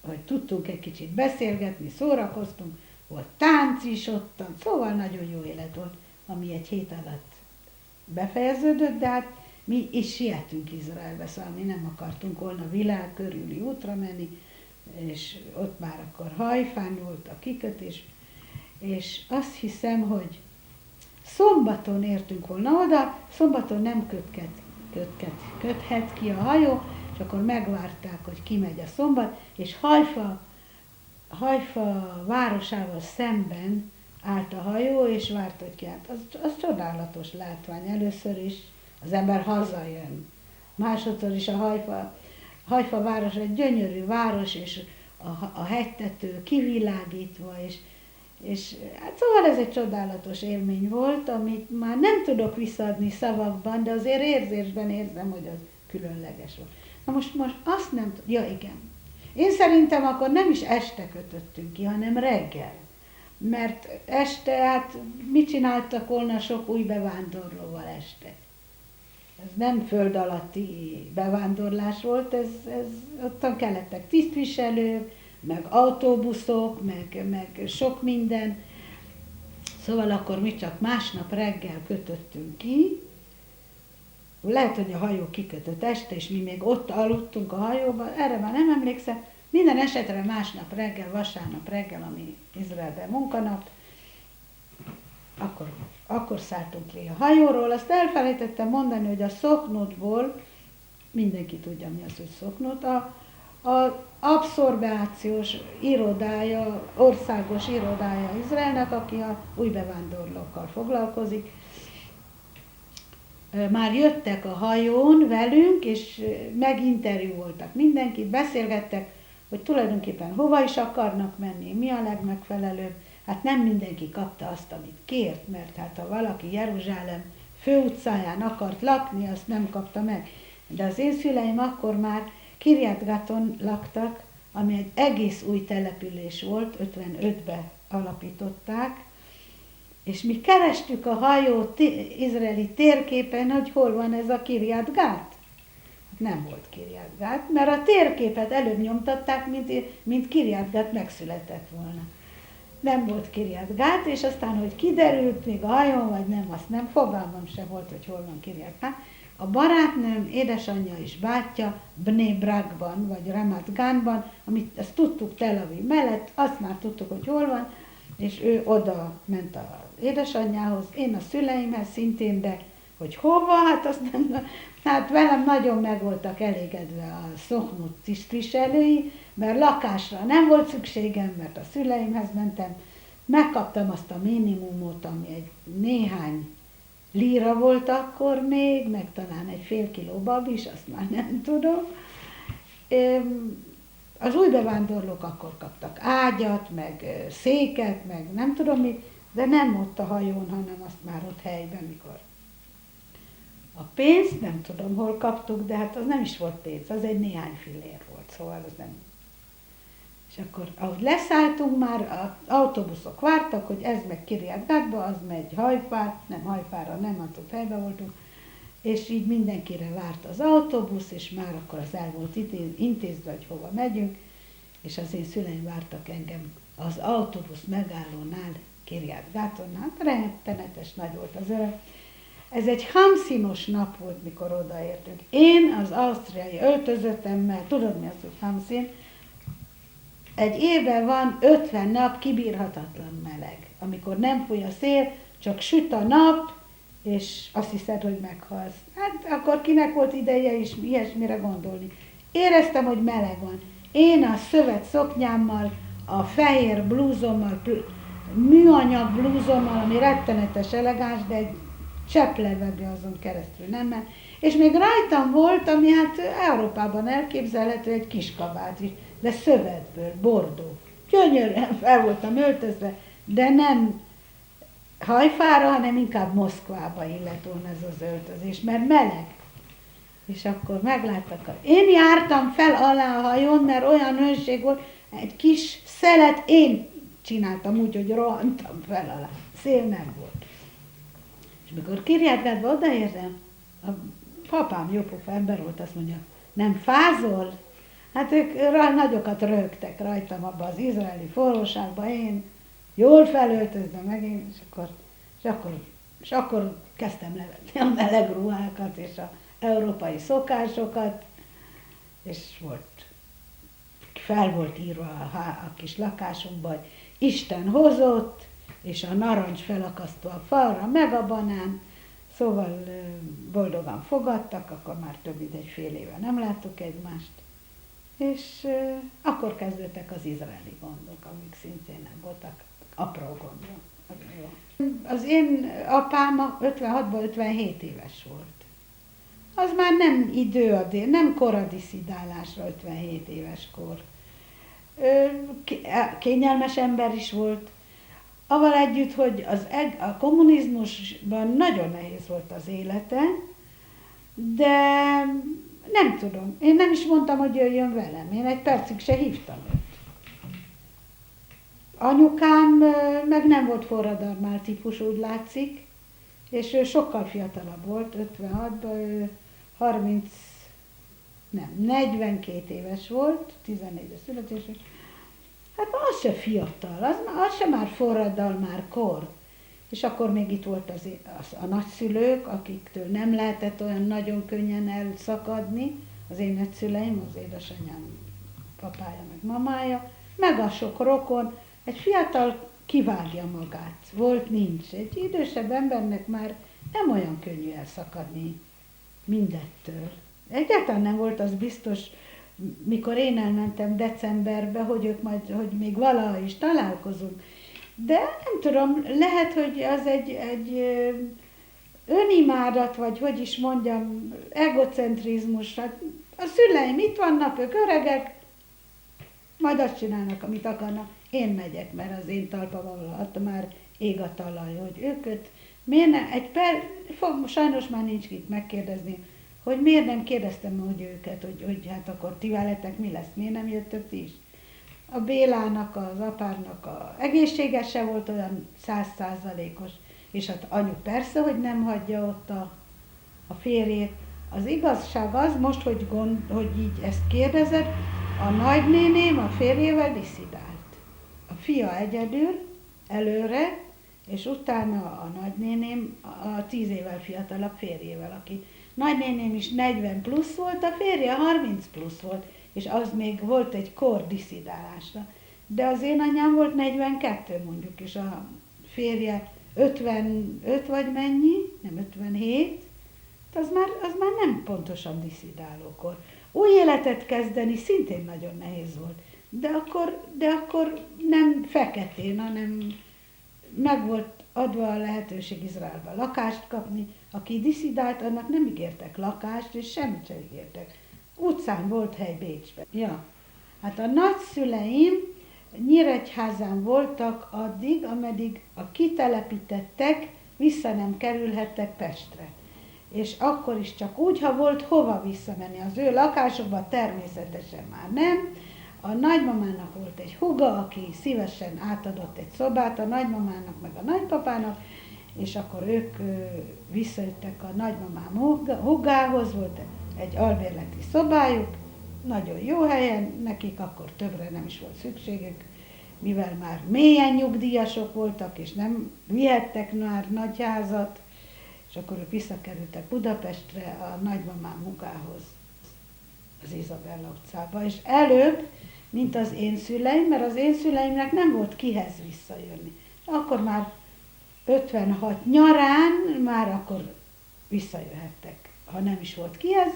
hogy tudtunk egy kicsit beszélgetni, szórakoztunk, volt tánc is ottan, szóval nagyon jó élet volt, ami egy hét alatt befejeződött, de hát mi is sietünk Izraelbe, szóval mi nem akartunk volna világ körüli útra menni, és ott már akkor Hajfán volt a kikötés, és azt hiszem, hogy szombaton értünk volna oda, szombaton nem köthet ki a hajó, és akkor megvárták, hogy kimegy a szombat, és Hajfa városával szemben állt a hajó, és várt, hogy ki állt. Az csodálatos látvány. Először is az ember hazajön. Másodszor is a Hajfa város egy gyönyörű város, és a hegytető kivilágítva, és hát szóval ez egy csodálatos élmény volt, amit már nem tudok visszaadni szavakban, de azért érzésben érzem, hogy az különleges volt. Na most azt nem tudom, ja igen. Én szerintem akkor nem is este kötöttünk ki, hanem reggel. Mert este, hát mit csináltak volna sok új bevándorlóval este? Ez nem föld alatti bevándorlás volt, ez ottan kellettek tisztviselők, meg autóbuszok, meg sok minden. Szóval akkor mi csak másnap reggel kötöttünk ki. Lehet, hogy a hajó kikötött este, és mi még ott aludtunk a hajóban, erre már nem emlékszem. Minden esetre másnap reggel, vasárnap reggel, ami Izraelben munkanap, akkor szálltunk le a hajóról. Azt elfelejtettem mondani, hogy a Szoknotból, mindenki tudja, mi az, hogy Szoknot, az abszorbációs irodája, országos irodája Izraelnek, aki a új bevándorlókkal foglalkozik. Már jöttek a hajón velünk, és meginterjúoltak mindenkit, beszélgettek, hogy tulajdonképpen hova is akarnak menni, mi a legmegfelelőbb. Hát nem mindenki kapta azt, amit kért, mert hát ha valaki Jeruzsálem főutcáján akart lakni, azt nem kapta meg. De az én szüleim akkor már Kirját Gaton laktak, ami egy egész új település volt, 55-ben alapították, és mi kerestük a hajó izraeli térképen, hogy hol van ez a Kirját Gát. Nem volt Kirját Gát, mert a térképet előbb nyomtatták, mint Kirját Gát megszületett volna. Nem volt Kirját Gát, és aztán, hogy kiderült még a hajón, vagy nem, azt nem, fogalmam se volt, hogy hol van Kirját Gát. A barátnőm, édesanyja és bátyja Bnei Brakban, vagy Ramat Gánban, amit azt tudtuk Tel Aviv mellett, azt már tudtuk, hogy hol van, és ő oda ment az édesanyjához, én a szüleimhez szintén, de hogy hova, hát azt nem, hát velem nagyon meg voltak elégedve a Szoknot tisztviselői, mert lakásra nem volt szükségem, mert a szüleimhez mentem, megkaptam azt a minimumot, ami egy néhány líra volt akkor még, meg talán egy fél kiló bab is, azt már nem tudom. Az új bevándorlók akkor kaptak ágyat, meg széket, meg nem tudom mit, de nem ott a hajón, hanem azt már ott helyben, mikor. A pénzt nem tudom, hol kaptuk, de hát az nem is volt pénz, az egy néhány fillér volt, szóval az nem. És akkor, ahogy leszálltunk már, az autóbuszok vártak, hogy ez meg Kirját Gátba, az megy Hajfára, nem, ott helyben voltunk, és így mindenkire várt az autóbusz, és már akkor az el volt intézve, hogy hova megyünk, és az én szüleim vártak engem az autóbusz megállónál, Kirját Gáton, hát rettenetes nagy volt az öreg. Ez egy hamszínos nap volt, mikor odaértünk. Én az ausztriai öltözöttemmel, tudod mi az, hogy hamszín? Egy évben van 50 nap kibírhatatlan meleg, amikor nem fúj a szél, csak süt a nap, és azt hiszed, hogy meghalsz. Hát akkor kinek volt ideje is ilyesmire gondolni. Éreztem, hogy meleg van. Én a szövet szoknyámmal, a fehér blúzommal, műanyag blúzommal, ami rettenetes elegáns, de egy cseplevegő azon keresztül nem ment. És még rajtam volt, ami hát Európában elképzelhető, egy kis kabát is, de szövetből, bordó. Gyönyörűen fel voltam öltözve, de nem Hajfára, hanem inkább Moszkvába illett volna ez az öltözés, mert meleg. És akkor megláttak. Én jártam fel alá a hajón, mert olyan hőség volt, egy kis szelet én csináltam úgy, hogy rohantam fel alá. Szél nem volt. És mikor Kirjátgádba odaértem, a papám jópofa ember volt, azt mondja, nem fázol? Hát ők nagyokat rögtek rajtam abba az izraeli forróságba, én jól felöltöztem meg, és akkor kezdtem levetni a meleg ruhákat és az európai szokásokat, és fel volt írva a kis lakásunkban, hogy Isten hozott, és a narancs felakasztva a falra, meg a banán, szóval boldogan fogadtak, akkor már több mint egy fél éve nem láttuk egymást, és akkor kezdődtek az izraeli gondok, amik szintén nem voltak apró gondok. Az én apám 56-ban 57 éves volt. Az már nem nem koradiszidálásra 57 éveskor. Kényelmes ember is volt, avval együtt, hogy a kommunizmusban nagyon nehéz volt az élete, de nem tudom, én nem is mondtam, hogy jöjjön velem, én egy percig se hívtam őt. Anyukám meg nem volt forradalmár típus, úgy látszik, és ő sokkal fiatalabb volt, 56-ban, ő 42 éves volt, 14-es születésű. Hát az se fiatal, az se már forradalmár kor. És akkor még itt volt a nagyszülők, akiktől nem lehetett olyan nagyon könnyen elszakadni, az én nagyszüleim, az édesanyám papája meg mamája, meg a sok rokon. Egy fiatal kivágja magát, volt, nincs. Egy idősebb embernek már nem olyan könnyű elszakadni mindettől. Egyáltalán nem volt az biztos, mikor én elmentem decemberbe, hogy még valaha is találkozunk. De nem tudom, lehet, hogy az egy önimádat, vagy hogy is mondjam, egocentrizmus. A szüleim itt vannak, ők öregek, majd azt csinálnak, amit akarnak. Én megyek, mert az én talpam alatt már ég a talaj, hogy őket miért nem, sajnos már nincs itt megkérdezni, hogy miért nem kérdeztem hogy őket, hogy hát akkor ti veletek mi lesz, miért nem jöttök ti is. A Bélának, az apárnak a egészsége se volt olyan 100%-os, és hát anyu persze, hogy nem hagyja ott a férjét. Az igazság az, most, hogy így ezt kérdezed, a nagynéném a férjével disszidált. A fia egyedül, előre, és utána a nagynéném a 10 évvel fiatalabb férjével, aki nagynéném is 40 plusz volt, a férje 30 plusz volt, és az még volt egy kor disszidálásra. De az én anyám volt 42 mondjuk, és a férje 55 vagy mennyi, nem 57, az már nem pontosan disszidálókor. Új életet kezdeni szintén nagyon nehéz volt, de akkor nem feketén, hanem meg volt adva a lehetőség Izraelben lakást kapni. Aki disszidált, annak nem ígértek lakást, és semmit sem ígértek. Utcán volt hely Bécsben. Ja. Hát a nagyszüleim Nyíregyházán voltak addig, ameddig a kitelepítettek, vissza nem kerülhettek Pestre. És akkor is csak úgy, ha volt hova visszamenni. Az ő lakásokban természetesen már nem. A nagymamának volt egy húga, aki szívesen átadott egy szobát a nagymamának meg a nagypapának, és akkor ők visszajöttek a nagymamám húgához, volt egy albérleti szobájuk, nagyon jó helyen, nekik akkor többre nem is volt szükségük, mivel már mélyen nyugdíjasok voltak, és nem vihettek már nagy házat, és akkor ők visszakerültek Budapestre a nagymamám húgához, az Izabella utcába, és előbb, mint az én szüleim, mert az én szüleimnek nem volt kihez visszajönni. Akkor már 56 nyarán már akkor visszajöhettek, ha nem is volt kihez,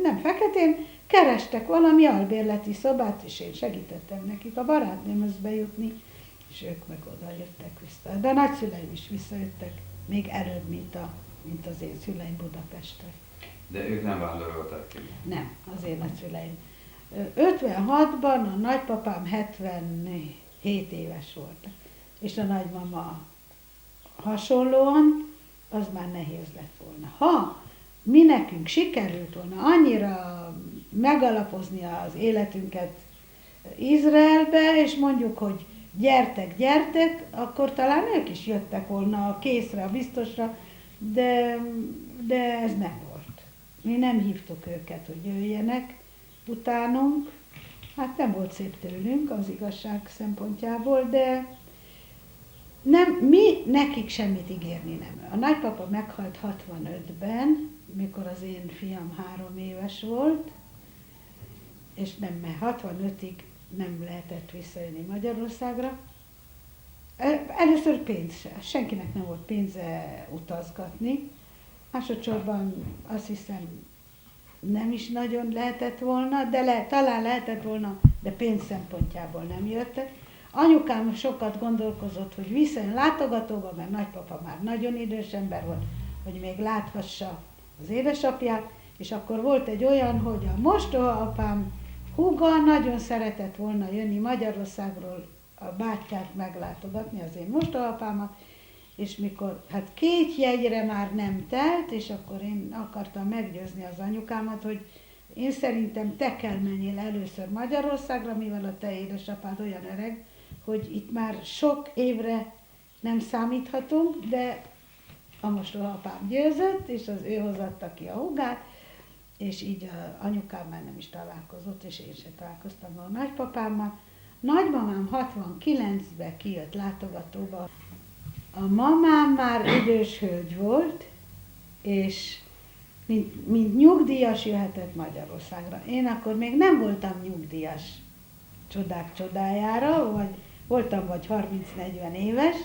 nem feketén, kerestek valami albérleti szobát, és én segítettem nekik a barátnőmhöz bejutni, és ők meg oda jöttek vissza. De a nagyszüleim is visszajöttek még előbb, mint az én szüleim Budapestre. De ők nem vándoroltak ki? Nem, az én nagyszüleim. 56-ban a nagypapám 77 éves volt, és a nagymama hasonlóan, az már nehéz lett volna. Ha mi nekünk sikerült volna annyira megalapozni az életünket Izraelbe, és mondjuk, hogy gyertek, akkor talán ők is jöttek volna a készre, a biztosra, de ez nem volt. Mi nem hívtuk őket, hogy jöjjenek utánunk. Hát nem volt szép tőlünk az igazság szempontjából, de mi nekik semmit ígérni nem. A nagypapa meghalt 65-ben, mikor az én fiam 3 éves volt, és mert 65-ig nem lehetett visszajönni Magyarországra. Először pénz se. Senkinek nem volt pénze utazgatni. Másodszorban azt hiszem nem is nagyon lehetett volna, de talán lehetett volna, de pénz szempontjából nem jöttek. Anyukám sokat gondolkozott, hogy visszajön látogatóba, mert nagypapa már nagyon idős ember volt, hogy még láthassa az édesapját, és akkor volt egy olyan, hogy a mostohaapám húga nagyon szeretett volna jönni Magyarországról a bátyját meglátogatni, az én mostohaapámat, és mikor, hát 2 jegyre már nem telt, és akkor én akartam meggyőzni az anyukámat, hogy én szerintem te kell menjél először Magyarországra, mivel a te édesapád olyan öreg, hogy itt már sok évre nem számíthatunk, de a mostohaapám győzött, és az ő hozatta ki a húgát, és így a anyukám már nem is találkozott, és én sem találkoztam a nagypapámmal. Nagymamám 69-ben kijött látogatóba. A mamám már idős hölgy volt, és mint nyugdíjas jöhetett Magyarországra. Én akkor még nem voltam nyugdíjas csodák csodájára, vagy voltam vagy 30-40 éves,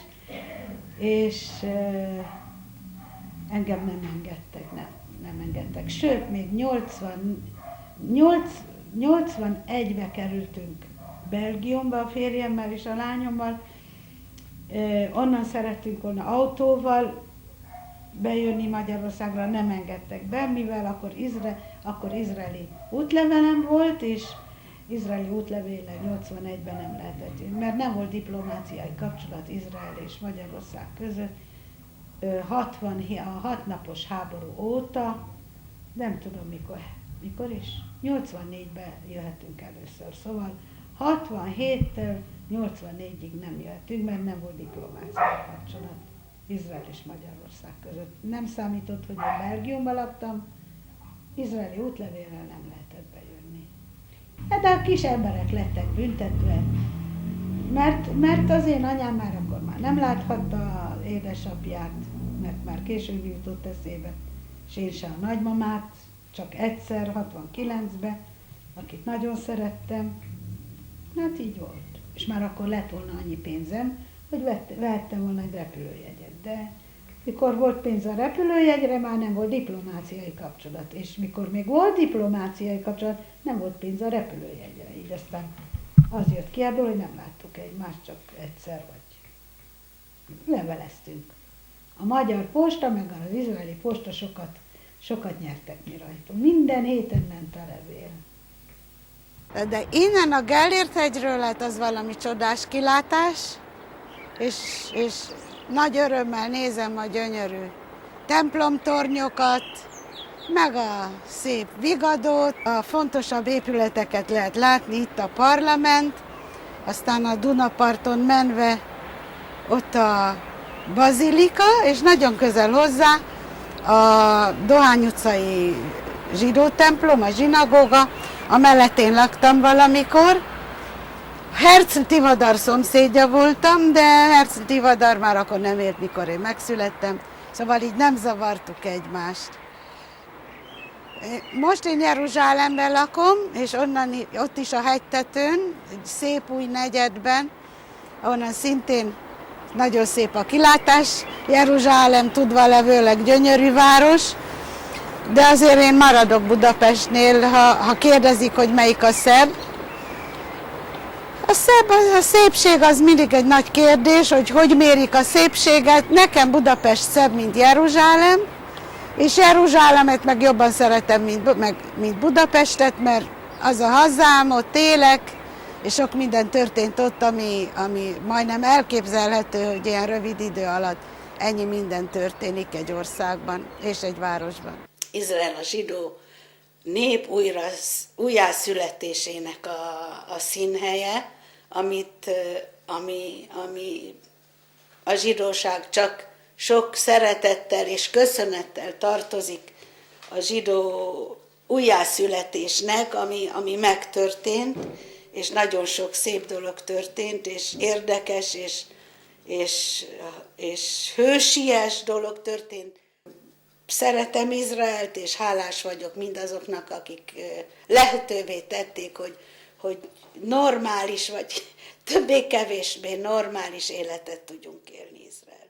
és engem nem engedtek. Sőt, még 81-be kerültünk Belgiumba a férjemmel és a lányommal. Onnan szerettünk volna autóval bejönni Magyarországra, nem engedtek be, mivel akkor izraeli útlevelem volt, és izraeli útlevéllel 81-ben nem lehetett jönni, mert nem volt diplomáciai kapcsolat Izrael és Magyarország között. A 6 napos háború óta, nem tudom mikor is, 84-ben jöhetünk először, szóval 67-től 84-ig nem jöhetünk, mert nem volt diplomáciai kapcsolat Izrael és Magyarország között. Nem számított, hogy én Belgiumban laktam, izraeli útlevéllel nem lehetett bejönni. De a kis emberek lettek büntetve, mert az én anyám már akkor már nem láthatta az édesapját, mert már később jutott eszébe, és én sem a nagymamát, csak egyszer, 69-ben, akit nagyon szerettem. Hát így volt. És már akkor lett volna annyi pénzem, hogy vehettem volna egy repülőjegyet. De mikor volt pénz a repülőjegyre, már nem volt diplomáciai kapcsolat. És mikor még volt diplomáciai kapcsolat, nem volt pénz a repülőjegyre. Így aztán az jött ki ebből, hogy nem láttuk egymást, csak egyszer vagy leveleztünk. A magyar posta, meg az izraeli posta sokat nyertek mi rajtunk. Minden héten ment a levél. De innen a Gellért-hegyről hát az valami csodás kilátás, és nagy örömmel nézem a gyönyörű templomtornyokat, meg a szép Vigadót, a fontosabb épületeket lehet látni, itt a parlament, aztán a Dunaparton menve ott a bazilika, és nagyon közel hozzá a Dohány utcai zsidó templom, a zsinagóga, amelletén laktam valamikor. Herzl Tivadar szomszédja voltam, de Herzl Tivadar már akkor nem élt, mikor én megszülettem, szóval így nem zavartuk egymást. Most én Jeruzsálemben lakom, és ott is a hegytetőn, egy szép új negyedben, ahonnan szintén nagyon szép a kilátás. Jeruzsálem tudva levőleg gyönyörű város, de azért én maradok Budapestnél, ha kérdezik, hogy melyik a szebb. A szépség az mindig egy nagy kérdés, hogy mérik a szépséget. Nekem Budapest szebb, mint Jeruzsálem, és Jeruzsálemet meg jobban szeretem, mint Budapestet, mert az a hazám, ott élek, és sok minden történt ott, ami majdnem elképzelhető, hogy ilyen rövid idő alatt ennyi minden történik egy országban és egy városban. Izrael a zsidó nép újjászületésének a színhelye, ami a zsidóság csak sok szeretettel és köszönettel tartozik a zsidó újjászületésnek, ami megtörtént, és nagyon sok szép dolog történt, és érdekes, és hősies dolog történt. Szeretem Izraelt, és hálás vagyok mindazoknak, akik lehetővé tették, hogy normális, vagy többé-kevésbé normális életet tudjunk élni Izraelben.